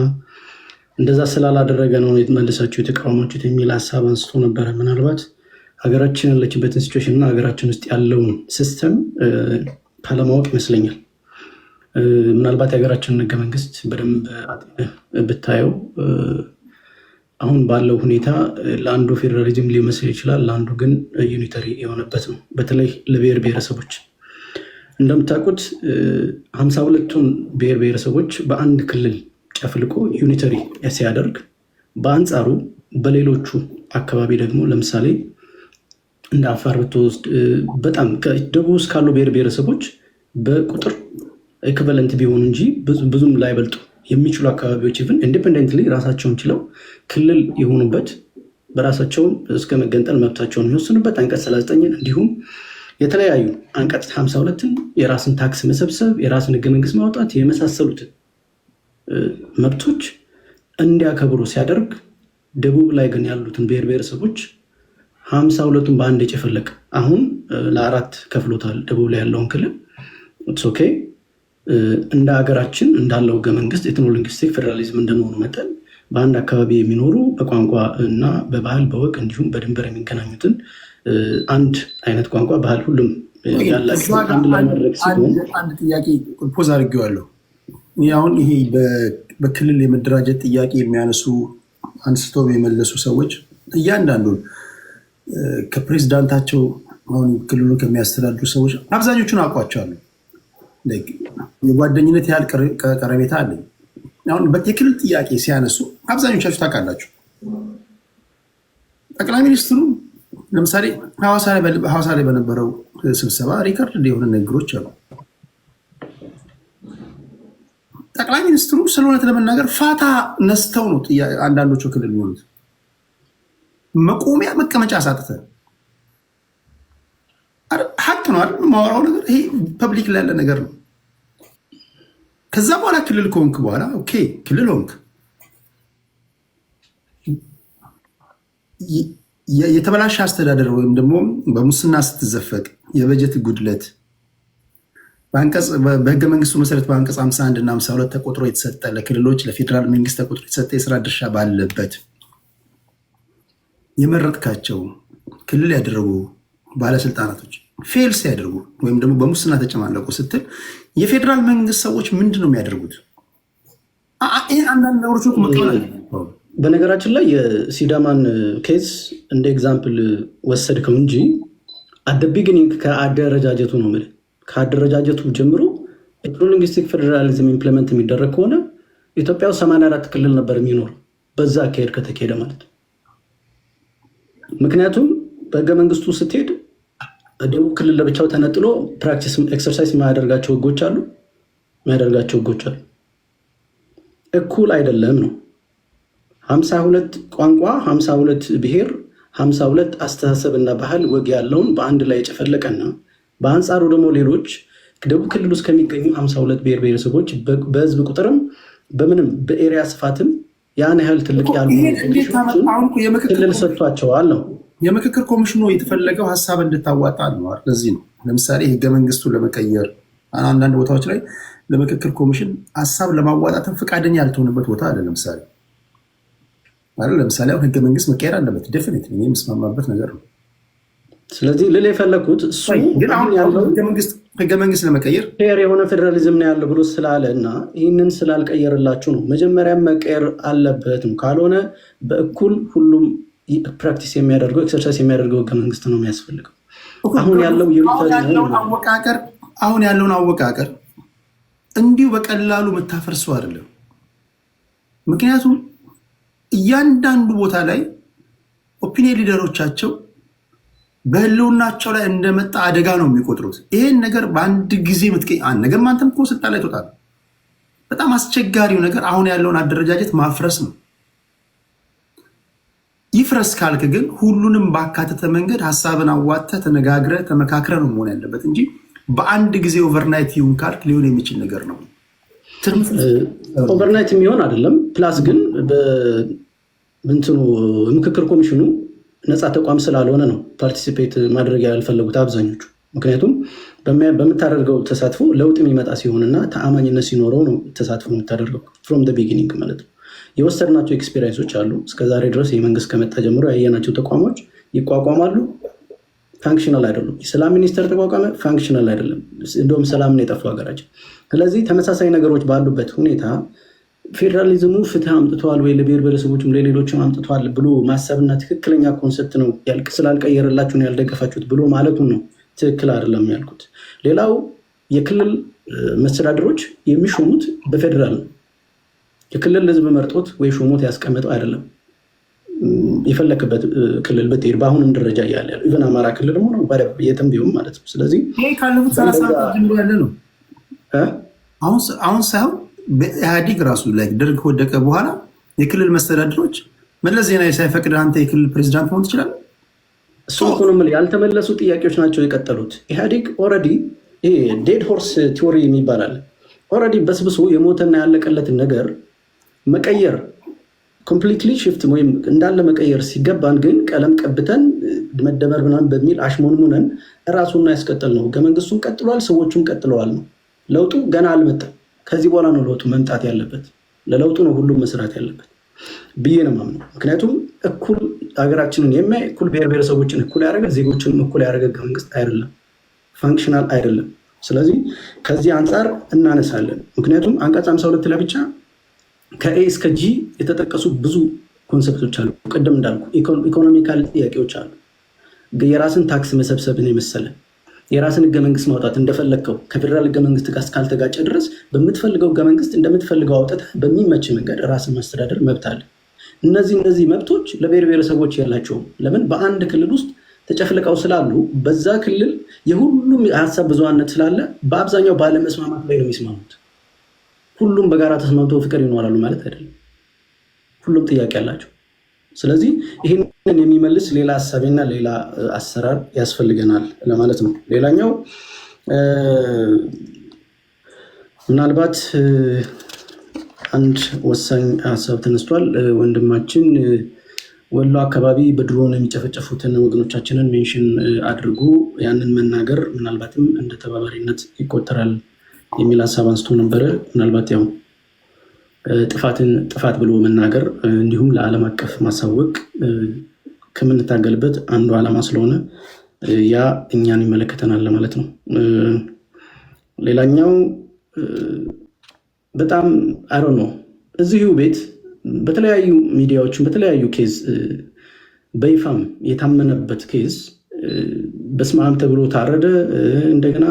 እንደዛ ስላላደረገ ነው መልሳችሁ የተቃወማችሁት የሚል ሀሳብ አንስቶ ነበረ። ምናልባት ሀገራችን ያለችበትን ሲቹዌሽን እና ሀገራችን ውስጥ ያለውን ሲስተም ካለማወቅ ይመስለኛል። ምናልባት የሀገራችንን ህገ መንግስት በደንብ ብታየው አሁን ባለው ሁኔታ ለአንዱ ፌዴራሊዝም ሊመስል ይችላል፣ ለአንዱ ግን ዩኒተሪ የሆነበት ነው። በተለይ ለብሔር ብሔረሰቦች እንደምታውቁት 52ቱን ብሔር ብሔረሰቦች በአንድ ክልል ጨፍልቆ ዩኒተሪ ሲያደርግ፣ በአንጻሩ በሌሎቹ አካባቢ ደግሞ ለምሳሌ እንደ አፋር ብትወስድ በጣም ደቡብ ውስጥ ካሉ ብሔር ብሔረሰቦች በቁጥር ኢኩቫለንት ቢሆኑ እንጂ ብዙም ላይበልጡ የሚችሉ አካባቢዎች ኢቭን ኢንዲፔንደንትሊ ራሳቸውን ችለው ክልል የሆኑበት በራሳቸውን እስከ መገንጠል መብታቸውን የሚወስኑበት አንቀጽ 39 እንዲሁም የተለያዩ አንቀጽ 52ን የራስን ታክስ መሰብሰብ፣ የራስን ህገ መንግስት ማውጣት የመሳሰሉትን መብቶች እንዲያከብሩ ሲያደርግ፣ ደቡብ ላይ ግን ያሉትን ብሔር ብሔረሰቦች 52ቱን በአንድ የጨፈለቀ አሁን ለአራት ከፍሎታል። ደቡብ ላይ ያለውን ክልል ኦኬ እንደ ሀገራችን እንዳለው ህገ መንግስት ኤትኖሊንግስቲክ ፌዴራሊዝም እንደመሆኑ መጠን በአንድ አካባቢ የሚኖሩ በቋንቋ እና በባህል በወግ እንዲሁም በድንበር የሚገናኙትን አንድ አይነት ቋንቋ ባህል ሁሉም ያላቸው አንድ ላይ ማድረግ ሲሆን አንድ ጥያቄ ፖዝ አድርጌዋለሁ። አሁን ይሄ በክልል የመደራጀት ጥያቄ የሚያነሱ አንስተው የመለሱ ሰዎች እያንዳንዱን ከፕሬዚዳንታቸው አሁን ክልሉ ከሚያስተዳድሩ ሰዎች አብዛኞቹን አውቋቸዋለሁ። የጓደኝነት ያህል ቀረቤታ አለኝ። አሁን የክልል ጥያቄ ሲያነሱ አብዛኞቻችሁ ታውቃላችሁ። ጠቅላይ ሚኒስትሩ ለምሳሌ ሐዋሳ ላይ በነበረው ስብሰባ ሪከርድ የሆነ ንግግሮች አሉ። ጠቅላይ ሚኒስትሩ ስለሆነት ለመናገር ፋታ ነስተው ነው አንዳንዶቹ ክልል የሚሆኑት። መቆሚያ መቀመጫ አሳጥተ ሀቅ ነው አይደል? የማወራው ነገር ይሄ ፐብሊክ ላይ ያለ ነገር ነው። ከዛ በኋላ ክልል ከሆንክ በኋላ ኦኬ ክልል ሆንክ፣ የተበላሸ አስተዳደር ወይም ደግሞ በሙስና ስትዘፈቅ የበጀት ጉድለት በህገ መንግስቱ መሰረት በአንቀጽ 51 እና 52 ተቆጥሮ የተሰጠ ለክልሎች ለፌዴራል መንግስት ተቆጥሮ የተሰጠ የስራ ድርሻ ባለበት የመረጥካቸው ክልል ያደረጉ ባለስልጣናቶች ፌል ሲያደርጉ ወይም ደግሞ በሙስና ተጨማለቁ ስትል የፌዴራል መንግስት ሰዎች ምንድን ነው የሚያደርጉት? ይህ አንዳንድ ነገሮች መቀበል። በነገራችን ላይ የሲዳማን ኬዝ እንደ ኤግዛምፕል ወሰድከው እንጂ አደ ቢግኒንግ ከአደረጃጀቱ ነው የምልህ። ከአደረጃጀቱ ጀምሮ ኤትኖሊንግስቲክ ፌዴራሊዝም ኢምፕሊመንት የሚደረግ ከሆነ ኢትዮጵያ 84 ክልል ነበር የሚኖረው በዛ አካሄድ ከተካሄደ ማለት ነው። ምክንያቱም በህገ መንግስቱ ስትሄድ ደቡብ ክልል ለብቻው ተነጥሎ ፕራክቲስ ኤክሰርሳይዝ የሚያደርጋቸው ህጎች አሉ። እኩል አይደለም ነው። 52 ቋንቋ፣ 52 ብሔር፣ 52 አስተሳሰብ እና ባህል ወግ ያለውን በአንድ ላይ የጨፈለቀና በአንጻሩ ደግሞ ሌሎች ደቡብ ክልል ውስጥ ከሚገኙ 52 ብሔር ብሔረሰቦች በህዝብ ቁጥርም በምንም በኤሪያ ስፋትም ያን ያህል ትልቅ ያልሆኑ ክልል ሰጥቷቸዋል ነው። የምክክር ኮሚሽኑ የተፈለገው ሀሳብ እንድታዋጣ ነው። ለዚህ ነው ለምሳሌ ህገ መንግስቱን ለመቀየር አንዳንድ ቦታዎች ላይ ለምክክር ኮሚሽን ሀሳብ ለማዋጣትን ፈቃደኛ ያልተሆነበት ቦታ አለ። ለምሳሌ አሁን ህገ መንግስት መቀየር አለበት። ዴፊኒትሊ የምስማማበት ነገር ነው። ስለዚህ ልል የፈለግኩት እሱ ግን አሁን ያለው ህገ መንግስት ለመቀየር ፌር የሆነ ፌዴራሊዝም ነው ያለው ብሎ ስላለ እና ይህንን ስላልቀየርላችሁ ነው። መጀመሪያም መቀየር አለበትም። ካልሆነ በእኩል ሁሉም ፕራክቲስ የሚያደርገው ኤክሰርሳይዝ የሚያደርገው ህገ መንግስት ነው የሚያስፈልገው። አሁን ያለውን አወቃቀር እንዲሁ በቀላሉ መታፈርሰው አይደለም። ምክንያቱም እያንዳንዱ ቦታ ላይ ኦፒኒየን ሊደሮቻቸው በህልውናቸው ላይ እንደመጣ አደጋ ነው የሚቆጥሩት። ይሄን ነገር በአንድ ጊዜ ምትቀኝ ነገር አንተም እኮ ስልጣን ላይ ትወጣለህ። በጣም አስቸጋሪው ነገር አሁን ያለውን አደረጃጀት ማፍረስ ነው። ይፍረስ ካልክ ግን ሁሉንም ባካተተ መንገድ ሀሳብን አዋጥተህ ተነጋግረህ ተመካክረህ ነው መሆን ያለበት እንጂ በአንድ ጊዜ ኦቨርናይት ይሁን ካልክ ሊሆን የሚችል ነገር ነው። ኦቨርናይት የሚሆን አይደለም። ፕላስ ግን እንትኑ ምክክር ኮሚሽኑ ነፃ ተቋም ስላልሆነ ነው ፓርቲሲፔት ማድረግ ያልፈለጉት አብዛኞቹ። ምክንያቱም በምታደርገው ተሳትፎ ለውጥ የሚመጣ ሲሆንና ተአማኝነት ሲኖረው ነው ተሳትፎ የምታደርገው ፍሮም ደ ቢጊኒንግ ማለት ነው። የወሰድናቸው ኤክስፔሪንሶች አሉ። እስከዛሬ ድረስ የመንግስት ከመጣ ጀምሮ ያየናቸው ተቋሞች ይቋቋማሉ፣ ፋንክሽናል አይደሉም። የሰላም ሚኒስቴር ተቋቋመ፣ ፋንክሽናል አይደለም። እንደውም ሰላምን የጠፉ ሀገራችን። ስለዚህ ተመሳሳይ ነገሮች ባሉበት ሁኔታ ፌዴራሊዝሙ ፍትህ አምጥተዋል ወይ ለብሔር ብሔረሰቦችም ለሌሎችም አምጥተዋል ብሎ ማሰብና ትክክለኛ ኮንሰፕት ነው ስላልቀየረላችሁን ያልደገፋችሁት ብሎ ማለቱን ነው ትክክል አይደለም ያልኩት። ሌላው የክልል መስተዳድሮች የሚሾሙት በፌዴራል ነው። የክልል ህዝብ መርጦት ወይ ሾሞት ያስቀመጠው አይደለም። የፈለክበት ክልል ብትሄድ በአሁንም ደረጃ እያለ ያለው ኢቨን አማራ ክልል ሆነ የትም ቢሆን ማለት ነው። ስለዚህ ካለፉት 30 ዓመታት ጀምሮ ያለ ነው። አሁን ሳይሆን በኢህአዴግ ራሱ ላይ ደርግ ከወደቀ በኋላ የክልል መስተዳድሮች መለስ ዜናዊ ሳይፈቅድ አንተ የክልል ፕሬዚዳንት መሆን ትችላለህ። እሱ ያልተመለሱ ጥያቄዎች ናቸው የቀጠሉት። ኢህአዴግ ኦልሬዲ ዴድ ሆርስ ቲዎሪ የሚባል አለ። ኦልሬዲ በስብሶ የሞተና ያለቀለትን ነገር መቀየር ኮምፕሊትሊ ሽፍት ወይም እንዳለ መቀየር ሲገባን ግን ቀለም ቀብተን መደመር ምናምን በሚል አሽሞንሙነን እራሱና ያስቀጥል ነው። ህገ መንግስቱም ቀጥሏል፣ ሰዎቹም ቀጥለዋል ነው። ለውጡ ገና አልመጣም። ከዚህ በኋላ ነው ለውጡ መምጣት ያለበት። ለለውጡ ነው ሁሉም መስራት ያለበት ብዬ ነው የማምነው። ምክንያቱም እኩል ሀገራችንን የሚያይ እኩል ብሔር ብሔረሰቦችን እኩል ያደረገ ዜጎችንም እኩል ያደረገ ህገ መንግስት አይደለም፣ ፋንክሽናል አይደለም። ስለዚህ ከዚህ አንጻር እናነሳለን። ምክንያቱም አንቀጽ 52 ላይ ብቻ ከኤ እስከ ጂ የተጠቀሱ ብዙ ኮንሰፕቶች አሉ። ቅድም እንዳልኩ ኢኮኖሚካል ጥያቄዎች አሉ። የራስን ታክስ መሰብሰብን የመሰለ የራስን ህገ መንግስት ማውጣት እንደፈለግከው ከፌዴራል ህገ መንግስት ጋር እስካልተጋጨ ድረስ በምትፈልገው ህገ መንግስት እንደምትፈልገው አውጥተህ በሚመች መንገድ ራስን ማስተዳደር መብት አለ። እነዚህ መብቶች ለብሔር ብሔረሰቦች ያላቸውም ለምን በአንድ ክልል ውስጥ ተጨፍልቀው ስላሉ በዛ ክልል የሁሉም የሀሳብ ብዙሃነት ስላለ በአብዛኛው ባለመስማማት ላይ ነው የሚስማሙት። ሁሉም በጋራ ተስማምተው ፍቅር ይኖራሉ ማለት አይደለም። ሁሉም ጥያቄ አላቸው። ስለዚህ ይህንን የሚመልስ ሌላ ሀሳቤና ሌላ አሰራር ያስፈልገናል ለማለት ነው። ሌላኛው ምናልባት አንድ ወሳኝ ሀሳብ ተነስቷል። ወንድማችን ወሎ አካባቢ በድሮን የሚጨፈጨፉትን ወገኖቻችንን ሜንሽን አድርጎ ያንን መናገር ምናልባትም እንደ ተባባሪነት ይቆጠራል የሚል ሀሳብ አንስቶ ነበረ። ምናልባት ያው ጥፋት ብሎ መናገር እንዲሁም ለዓለም አቀፍ ማሳወቅ ከምንታገልበት አንዱ ዓላማ ስለሆነ ያ እኛን ይመለከተናል ለማለት ነው። ሌላኛው በጣም አሮ ነው እዚሁ ቤት በተለያዩ ሚዲያዎችን በተለያዩ ኬዝ በይፋም የታመነበት ኬዝ በስመ አብ ተብሎ ታረደ፣ እንደገና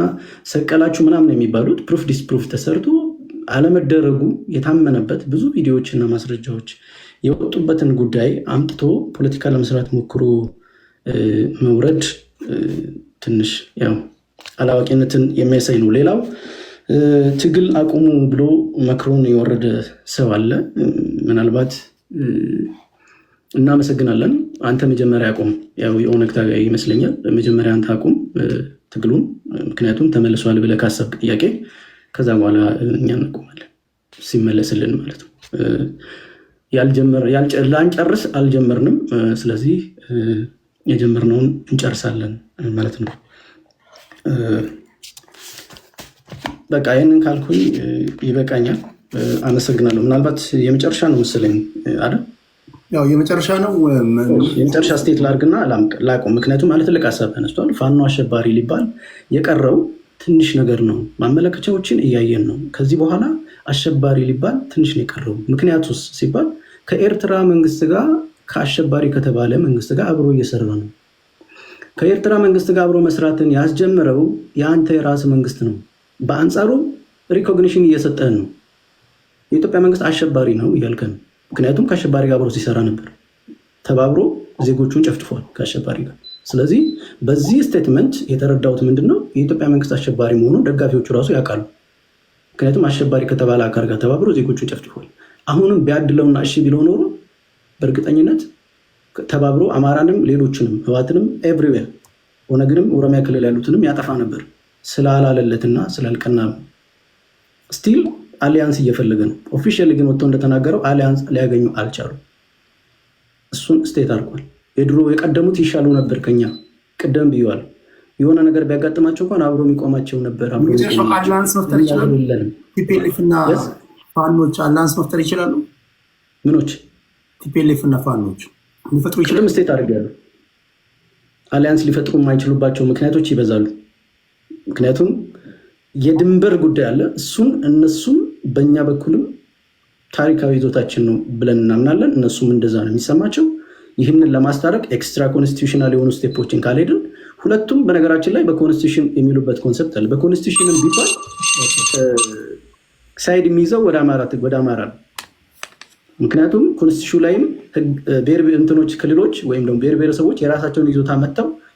ሰቀላችሁ ምናምን የሚባሉት ፕሩፍ ዲስፕሩፍ ተሰርቶ አለመደረጉ የታመነበት ብዙ ቪዲዮዎች እና ማስረጃዎች የወጡበትን ጉዳይ አምጥቶ ፖለቲካ ለመስራት ሞክሮ መውረድ ትንሽ ያው አላዋቂነትን የሚያሳይ ነው። ሌላው ትግል አቁሙ ብሎ መክሮን የወረደ ሰው አለ። ምናልባት እናመሰግናለን። አንተ መጀመሪያ አቁም፣ ያው የኦነግ ታጋይ ይመስለኛል። መጀመሪያ አንተ አቁም ትግሉን፣ ምክንያቱም ተመልሷል ብለህ ካሰብክ ጥያቄ ከዛ በኋላ እኛ እናቆማለን ሲመለስልን ማለት ነው። ላንጨርስ አልጀመርንም። ስለዚህ የጀመርነውን እንጨርሳለን ማለት ነው። በቃ ይህንን ካልኩኝ ይበቃኛል። አመሰግናለሁ። ምናልባት የመጨረሻ ነው መሰለኝ አይደል? ያው የመጨረሻ ነው። የመጨረሻ ስቴት ላርግና ላቁም። ምክንያቱም ማለት ትልቅ ሀሳብ ተነስቷል። ፋኖ አሸባሪ ሊባል የቀረው ትንሽ ነገር ነው። ማመለከቻዎችን እያየን ነው። ከዚህ በኋላ አሸባሪ ሊባል ትንሽ ነው የቀረው። ምክንያቱስ ሲባል ከኤርትራ መንግስት ጋር ከአሸባሪ ከተባለ መንግስት ጋር አብሮ እየሰራ ነው። ከኤርትራ መንግስት ጋር አብሮ መስራትን ያስጀምረው የአንተ የራስ መንግስት ነው። በአንጻሩ ሪኮግኒሽን እየሰጠን ነው። የኢትዮጵያ መንግስት አሸባሪ ነው እያልከን፣ ምክንያቱም ከአሸባሪ ጋር አብሮ ሲሰራ ነበር። ተባብሮ ዜጎቹን ጨፍጭፏል ከአሸባሪ ጋር። ስለዚህ በዚህ ስቴትመንት የተረዳሁት ምንድን ነው? የኢትዮጵያ መንግስት አሸባሪ መሆኑን ደጋፊዎቹ ራሱ ያውቃሉ። ምክንያቱም አሸባሪ ከተባለ አካል ጋር ተባብሮ ዜጎቹን ጨፍጭፏል። አሁንም ቢያድለውና እሺ ቢለው ኖሮ በእርግጠኝነት ተባብሮ አማራንም ሌሎችንም ህዋትንም ኤቭሪዌር ኦነግንም ኦሮሚያ ክልል ያሉትንም ያጠፋ ነበር። ስላላለለትና ስላልቀና ስቲል አሊያንስ እየፈለገ ነው። ኦፊሻሊ ግን ወጥቶ እንደተናገረው አሊያንስ ሊያገኙ አልቻሉም። እሱን ስቴት አድርጓል። የድሮ የቀደሙት ይሻሉ ነበር ከኛ ቅደም ብየዋል። የሆነ ነገር ቢያጋጥማቸው እንኳን አብሮ የሚቆማቸው ነበር። አላንስ መፍጠር ይችላሉ። ቲፒኤልኤፍ እና ፋኖች አላንስ መፍጠር ይችላሉ። ምኖች ቲፒኤልኤፍ እና ፋኖች ሊፈጥሩ ይችላሉ። ስቴት አድርጋሉ። አሊያንስ ሊፈጥሩ የማይችሉባቸው ምክንያቶች ይበዛሉ። ምክንያቱም የድንበር ጉዳይ አለ። እሱን እነሱም በእኛ በኩልም ታሪካዊ ይዞታችን ነው ብለን እናምናለን። እነሱም እንደዛ ነው የሚሰማቸው። ይህንን ለማስታረቅ ኤክስትራ ኮንስቲቱሽናል የሆኑ ስቴፖችን ካልሄድን፣ ሁለቱም በነገራችን ላይ በኮንስቲቱሽን የሚሉበት ኮንሰፕት አለ። በኮንስቲቱሽንም ቢባል ሳይድ የሚይዘው ወደ አማራ ነው። ምክንያቱም ኮንስቲቱሽን ላይም ብሔር እንትኖች ክልሎች ወይም ደግሞ ብሔር ብሔረሰቦች የራሳቸውን ይዞታ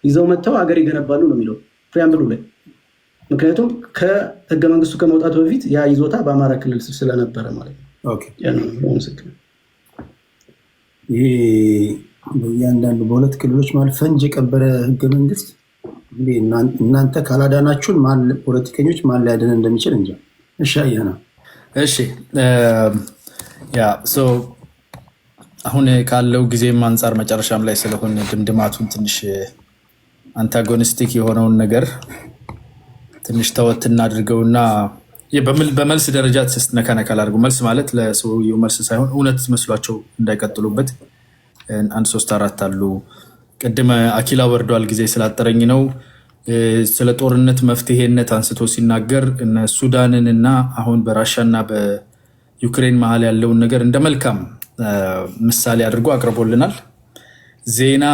ይዘው መጥተው ሀገር ይገነባሉ ነው የሚለው ፕሪያምብሉ ላይ። ምክንያቱም ከህገ መንግስቱ ከመውጣቱ በፊት ያ ይዞታ በአማራ ክልል ስር ስለነበረ ማለት ነው። ይሄ በእያንዳንዱ በሁለት ክልሎች ማለት ፈንጅ የቀበረ ህገ መንግስት እናንተ ካላዳናችሁን ፖለቲከኞች ማን ሊያድን እንደሚችል እንጃ። እሺ አየና እሺ አሁን ካለው ጊዜም አንጻር መጨረሻም ላይ ስለሆነ ድምድማቱን ትንሽ አንታጎኒስቲክ የሆነውን ነገር ትንሽ ተወት እናድርገውና በመልስ ደረጃ ነካነካ ላድርገው። መልስ ማለት ለሰውየው መልስ ሳይሆን እውነት መስሏቸው እንዳይቀጥሉበት 1 3 4 አሉ። ቅድመ አኪላ ወርዷል፣ ጊዜ ስላጠረኝ ነው። ስለ ጦርነት መፍትሄነት አንስቶ ሲናገር ሱዳንን እና አሁን በራሻና በዩክሬን መሀል ያለውን ነገር እንደ መልካም ምሳሌ አድርጎ አቅርቦልናል። ዜና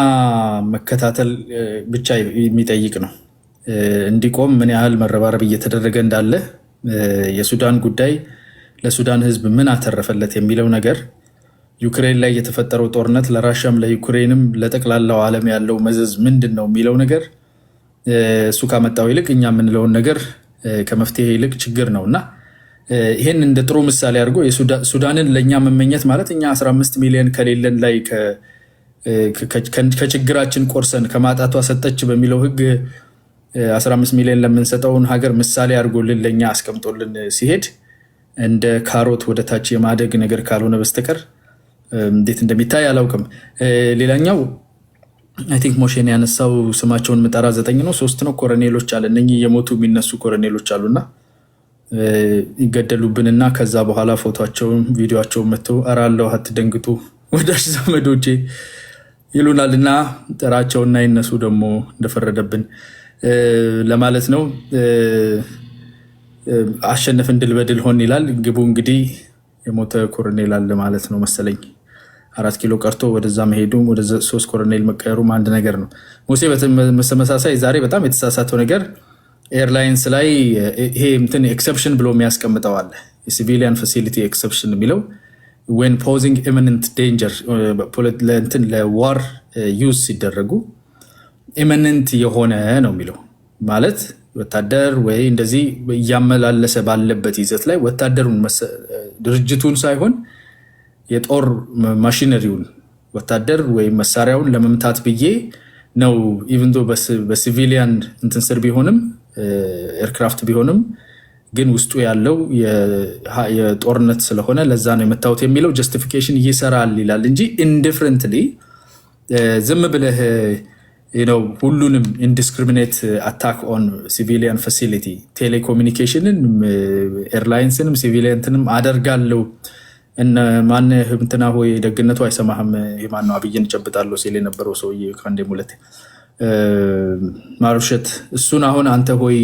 መከታተል ብቻ የሚጠይቅ ነው። እንዲቆም ምን ያህል መረባረብ እየተደረገ እንዳለ፣ የሱዳን ጉዳይ ለሱዳን ህዝብ ምን አተረፈለት የሚለው ነገር፣ ዩክሬን ላይ የተፈጠረው ጦርነት ለራሻም ለዩክሬንም ለጠቅላላው ዓለም ያለው መዘዝ ምንድን ነው የሚለው ነገር እሱ ካመጣው ይልቅ እኛ የምንለውን ነገር ከመፍትሄ ይልቅ ችግር ነው እና ይህን እንደ ጥሩ ምሳሌ አድርጎ ሱዳንን ለእኛ መመኘት ማለት እኛ 15 ሚሊዮን ከሌለን ላይ ከችግራችን ቆርሰን ከማጣቷ ሰጠች በሚለው ህግ 15 ሚሊዮን ለምንሰጠውን ሀገር ምሳሌ አድርጎልን ለእኛ አስቀምጦልን ሲሄድ እንደ ካሮት ወደ ታች የማደግ ነገር ካልሆነ በስተቀር እንዴት እንደሚታይ አላውቅም። ሌላኛው አይ ቲንክ ሞሽን ያነሳው ስማቸውን ምጠራ 9 ነው 3 ነው ኮሎኔሎች አለ። እነኚህ የሞቱ የሚነሱ ኮሎኔሎች አሉና ይገደሉብንና ከዛ በኋላ ፎቶቸውን ቪዲዮቸውን መጥተው አራለው አትደንግጡ ወዳጅ ዘመዶቼ ይሉናልና ጥራቸውና ይነሱ ደግሞ እንደፈረደብን ለማለት ነው። አሸነፍን ድል በድል ሆን ይላል ግቡ። እንግዲህ የሞተ ኮሎኔል አለ ማለት ነው መሰለኝ። 4 ኪሎ ቀርቶ ወደዛ መሄዱ ወደ 3 ኮሎኔል መቀየሩም አንድ ነገር ነው። ሙሴ በተመሳሳይ ዛሬ በጣም የተሳሳተው ነገር ኤርላይንስ ላይ ይሄ እንትን ኤክሰፕሽን ብሎ የሚያስቀምጠው አለ። የሲቪሊያን ፋሲሊቲ ኤክሰፕሽን የሚለው when posing imminent danger ለእንትን ለዋር ዩዝ ሲደረጉ ኢሚነንት የሆነ ነው የሚለው ማለት ወታደር ወይ እንደዚህ እያመላለሰ ባለበት ይዘት ላይ ወታደሩን ድርጅቱን ሳይሆን የጦር ማሽነሪውን ወታደር ወይ መሳሪያውን ለመምታት ብዬ ነው። ኢቭን ዶ በሲቪሊያን እንትን ስር ቢሆንም ኤርክራፍት ቢሆንም ግን ውስጡ ያለው የጦርነት ስለሆነ ለዛ ነው የመታወት የሚለው ጀስቲፊኬሽን ይሰራል ይላል እንጂ ኢንዲፍረንትሊ ዝም ብለህ ሁሉንም ኢንዲስክሪሚኔት አታክ ኦን ሲቪሊያን ፋሲሊቲ ቴሌኮሙኒኬሽንን ኤርላይንስንም ሲቪሊያንትንም አደርጋለሁ ማን እንትና ሆይ ደግነቱ አይሰማህም የማን ነው አብይን ጨብጣለሁ ሲል የነበረው ሰውዬ ካንዴ ሙለት ማሩሸት እሱን አሁን አንተ ሆይ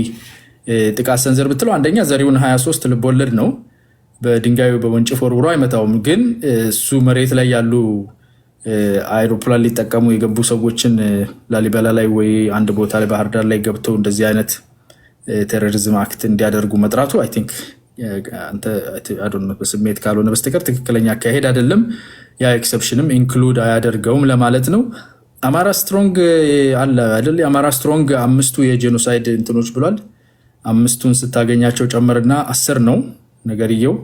ጥቃት ሰንዘር ብትለው አንደኛ ዘሪውን 23 ልቦለድ ነው በድንጋዩ በወንጭፍ ወርውሮ አይመታውም ግን እሱ መሬት ላይ ያሉ አይሮፕላን ሊጠቀሙ የገቡ ሰዎችን ላሊበላ ላይ ወይ አንድ ቦታ ላይ ባህር ዳር ላይ ገብተው እንደዚህ አይነት ቴሮሪዝም አክት እንዲያደርጉ መጥራቱ አይ ቲንክ አንተ አዶነ በስሜት ካልሆነ በስተቀር ትክክለኛ አካሄድ አይደለም ያ ኤክሰፕሽንም ኢንክሉድ አያደርገውም ለማለት ነው አማራ ስትሮንግ አለ አይደል የአማራ ስትሮንግ 5 የጄኖሳይድ እንትኖች ብሏል 5ቱን ስታገኛቸው ጨመርና 10 ነው ነገርየው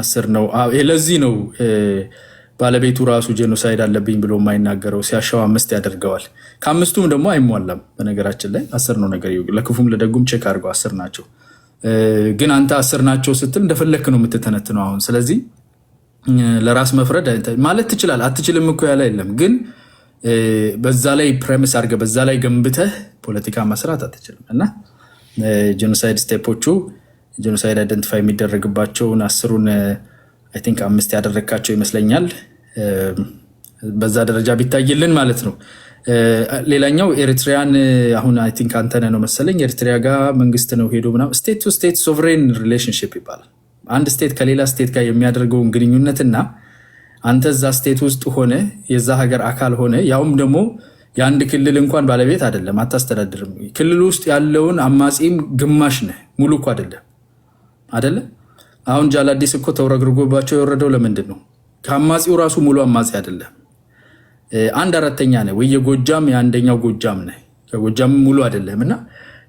10 ነው ለዚህ ነው ባለቤቱ ራሱ ጄኖሳይድ አለብኝ ብሎ የማይናገረው ሲያሻው 5 ያደርገዋል ከ5ቱም ደግሞ አይሟላም በነገራችን ላይ 10 ነው ነገርየው ለክፉም ለደጉም ቼክ አድርገው 10 ናቸው ግን አንተ 10 ናቸው ስትል እንደፈለክ ነው የምትተነትነው አሁን ስለዚህ ለራስ መፍረድ ማለት ትችላል አትችልም እኮ ያለ የለም ግን በዛ ላይ ፕሬሚስ አድርገ በዛ ላይ ገንብተህ ፖለቲካ መስራት አትችልም እና ጄኖሳይድ ስቴፖቹ ጄኖሳይድ አይደንቲፋይ የሚደረግባቸውን 10ሩን አይ ቲንክ 5 ያደረካቸው ይመስለኛል በዛ ደረጃ ቢታይልን ማለት ነው ሌላኛው ኤሪትሪያን አሁን አይ ቲንክ አንተነ ነው መሰለኝ ኤሪትሪያ ጋር መንግስት ነው ሄዶ ምናምን ስቴት ቱ ስቴት ሶቨሬን ሪሌሽንሺፕ ይባላል አንድ ስቴት ከሌላ ስቴት ጋር የሚያደርገውን ግንኙነትና አንተ እዛ ስቴት ውስጥ ሆነ የዛ ሀገር አካል ሆነ ያውም ደግሞ የአንድ ክልል እንኳን ባለቤት አይደለም አታስተዳድርም ክልል ውስጥ ያለውን አማጺም ግማሽ ነህ ሙሉ እኮ አይደለ አሁን ጃላዲስ እኮ ተወረግርጎባቸው የወረደው ለምንድን ነው ከአማጺው ራሱ ሙሉ አማጺ አይደለም 1/4 ነህ ወይ የጎጃም የአንደኛው ጎጃም ነህ ከጎጃም ሙሉ አይደለምና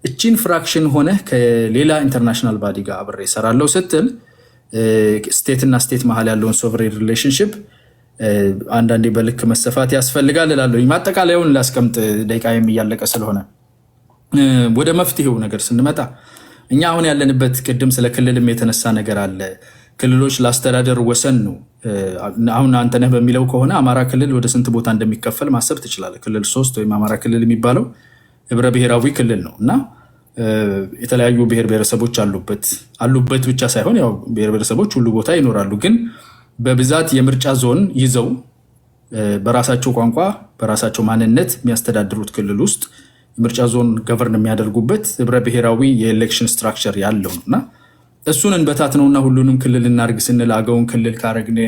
እቺን ፍራክሽን ሆነ ከሌላ ኢንተርናሽናል ባዲ ጋር አብሬ ሰራለው ስትል ስቴት እና ስቴት መሃል ያለውን ሶቨሬን ሪሌሽንሺፕ አንዳንዴ በልክ መሰፋት ያስፈልጋል እላለሁ ማጠቃለያውን ላስቀምጥ ደቂቃዬም እያለቀ ስለሆነ ወደ መፍትሄው ነገር ስንመጣ እኛ አሁን ያለንበት ቅድም ስለ ክልልም የተነሳ ነገር አለ ክልሎች ላስተዳደር ወሰን ነው አሁን አንተ ነህ በሚለው ከሆነ አማራ ክልል ወደ ስንት ቦታ እንደሚከፈል ማሰብ ትችላለህ ክልል 3 ወይም አማራ ክልል የሚባለው ህብረ ብሔራዊ ክልል ነው እና የተለያዩ ብሔር ብሔረሰቦች አሉበት ብቻ ሳይሆን ያው ብሔር ብሔረሰቦች ሁሉ ቦታ ይኖራሉ ግን በብዛት የምርጫ ዞን ይዘው በራሳቸው ቋንቋ በራሳቸው ማንነት የሚያስተዳድሩት ክልል ውስጥ የምርጫ ዞን ገቨርን የሚያደርጉበት ህብረ ብሔራዊ የኤሌክሽን ስትራክቸር ያለው እና እሱን እንበታት ነውና ሁሉንም ክልል እናርግ ስንል አገውን ክልል ካረግነ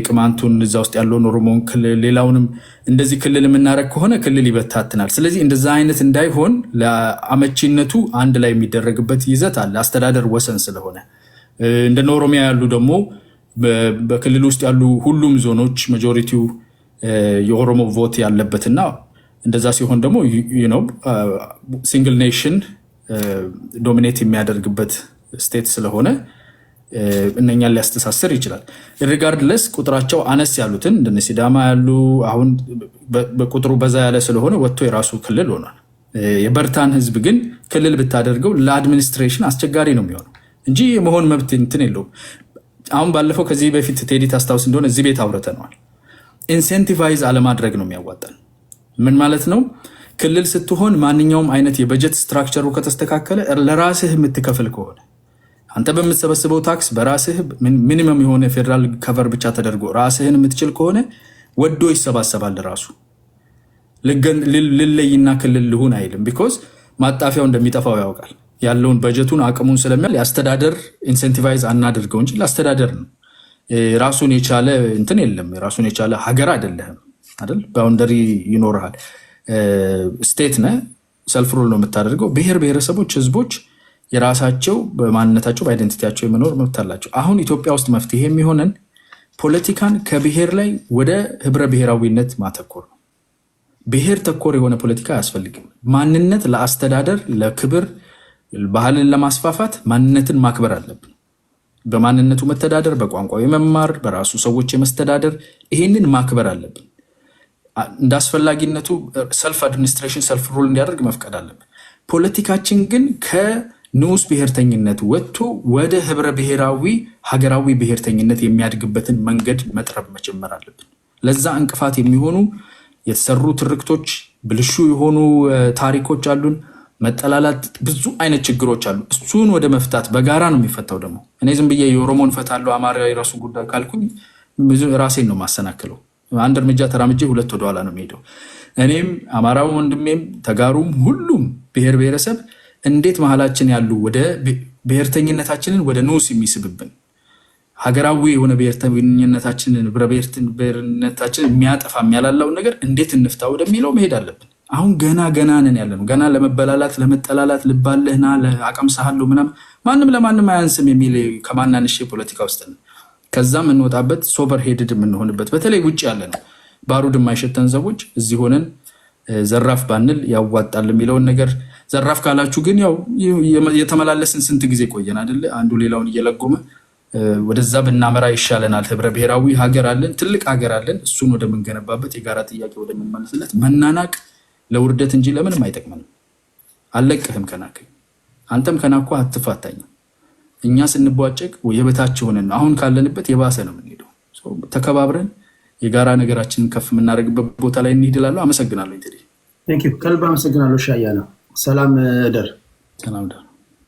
ቅማንቱን እዛ ውስጥ ያለው ኦሮሞን ክልል ሌላውንም እንደዚህ ክልል የምናረግ ከሆነ ክልል ይበታትናል ስለዚህ እንደዛ አይነት እንዳይሆን ለአመቺነቱ አንድ ላይ የሚደረግበት ይዘት አለ አስተዳደር ወሰን ስለሆነ እንደ ኦሮሚያ ያሉ ደግሞ በክልል ውስጥ ያሉ ሁሉም ዞኖች ማጆሪቲው የኦሮሞ ቮት ያለበትና እንደዛ ሲሆን ደግሞ ሲንግል ኔሽን ዶሚኔት የሚያደርግበት ስቴት ስለሆነ እነኛን ሊያስተሳስር ይችላል ሪጋርድለስ ቁጥራቸው አነስ ያሉትን እንደነ ሲዳማ ያሉ አሁን በቁጥሩ በዛ ያለ ስለሆነ ወጥቶ የራሱ ክልል ሆኗል የበርታን ህዝብ ግን ክልል ብታደርገው ለአድሚኒስትሬሽን አስቸጋሪ ነው የሚሆነው እንጂ የመሆን መብት እንትን የለውም አሁን ባለፈው ከዚህ በፊት ቴዲ ታስታውስ እንደሆነ እዚህ ቤት አውርተነዋል ኢንሴንቲቫይዝ አለማድረግ ነው የሚያዋጣን ምን ማለት ነው ክልል ስትሆን ማንኛውም አይነት የበጀት ስትራክቸሩ ከተስተካከለ ለራስህ የምትከፍል ከሆነ አንተ በምትሰበስበው ታክስ በራስህ ሚኒመም የሆነ ፌደራል ከቨር ብቻ ተደርጎ ራስህን የምትችል ከሆነ ወዶ ይሰባሰባል ራሱ ልለይና ክልል ልሁን አይልም ቢኮዝ ማጣፊያው እንደሚጠፋው ያውቃል ያለውን በጀቱን አቅሙን ስለሚያል ያስተዳደር ኢንሴንቲቫይዝ አናደርገው እንጂ ላስተዳደር ነው ራሱን የቻለ እንትን የለም ራሱን የቻለ ሀገር አይደል ባውንደሪ ይኖርሃል ስቴት ነህ ሰልፍ ሩል ነው የምታደርገው ብሔር ብሔረሰቦች ህዝቦች የራሳቸው በማንነታቸው በአይደንቲቲያቸው የመኖር መብት አላቸው አሁን ኢትዮጵያ ውስጥ መፍትሄ የሚሆነን ፖለቲካን ከብሔር ላይ ወደ ህብረ ብሔራዊነት ማተኮር ነው ብሔር ተኮር የሆነ ፖለቲካ አያስፈልግም ማንነት ለአስተዳደር ለክብር ባህልን ለማስፋፋት ማንነትን ማክበር አለብን በማንነቱ መተዳደር በቋንቋው የመማር በራሱ ሰዎች የመስተዳደር ይሄንን ማክበር አለብን እንዳስፈላጊነቱ ሰልፍ አድሚኒስትሬሽን ሰልፍ ሩል እንዲያደርግ መፍቀድ አለብን ፖለቲካችን ግን ንዑስ ብሔርተኝነት ወጥቶ ወደ ህብረ ብሔራዊ ሀገራዊ ብሔርተኝነት የሚያድግበትን መንገድ መጥረብ መጀመር አለብን። ለዛ እንቅፋት የሚሆኑ የተሰሩ ትርክቶች፣ ብልሹ የሆኑ ታሪኮች አሉን፣ መጠላላት፣ ብዙ አይነት ችግሮች አሉ። እሱን ወደ መፍታት በጋራ ነው የሚፈታው። ደግሞ እኔ ዝም ብዬ የኦሮሞን ፈታለሁ አማራ የራሱ ጉዳይ ካልኩኝ ራሴን ነው ማሰናክለው። አንድ እርምጃ ተራምጄ ሁለት ወደኋላ ነው የሚሄደው። እኔም አማራው ወንድሜም ተጋሩም ሁሉም ብሔር ብሔረሰብ እንዴት መሀላችን ያሉ ወደ ብሔርተኝነታችንን ወደ ንዑስ የሚስብብን ሀገራዊ የሆነ ብሔርተኝነታችንን ብሔርነታችንን የሚያጠፋ የሚያላላውን ነገር እንዴት እንፍታ ወደሚለው መሄድ አለብን። አሁን ገና ነን ያለነው። ገና ለመበላላት ለመጠላላት ልባለህና ለአቀምሳሃለሁ ምናምን ማንም ለማንም አያንስም የሚል ከማናንሽ ፖለቲካ ውስጥ ነው። ከዛ የምንወጣበት ሶቨር ሄድድ የምንሆንበት በተለይ ውጭ ያለ ነው ባሩድ የማይሸተን ሰዎች እዚህ ሆነን ዘራፍ ባንል ያዋጣል የሚለውን ነገር ዘራፍ ካላችሁ ግን ያው የተመላለስን ስንት ጊዜ ቆየን አይደለ? አንዱ ሌላውን እየለጎመ ወደዛ ብናመራ ይሻለናል። ህብረ ብሔራዊ ሀገር አለን፣ ትልቅ ሀገር አለን። እሱን ወደምንገነባበት የጋራ ጥያቄ ወደምንመልስለት መናናቅ ለውርደት እንጂ ለምንም አይጠቅመንም። አለቅህም ከናከኝ አንተም ከናኳ አትፋታኝም። እኛ ስንቧጨቅ የበታች ሆነን አሁን ካለንበት የባሰ ነው የምንሄደው። ተከባብረን የጋራ ነገራችንን ከፍ የምናደርግበት ቦታ ላይ እንሄድላለሁ። አመሰግናለሁ። ከልብ አመሰግናለሁ። ሻያ ነው። ሰላም እደር። ሰላም እደር።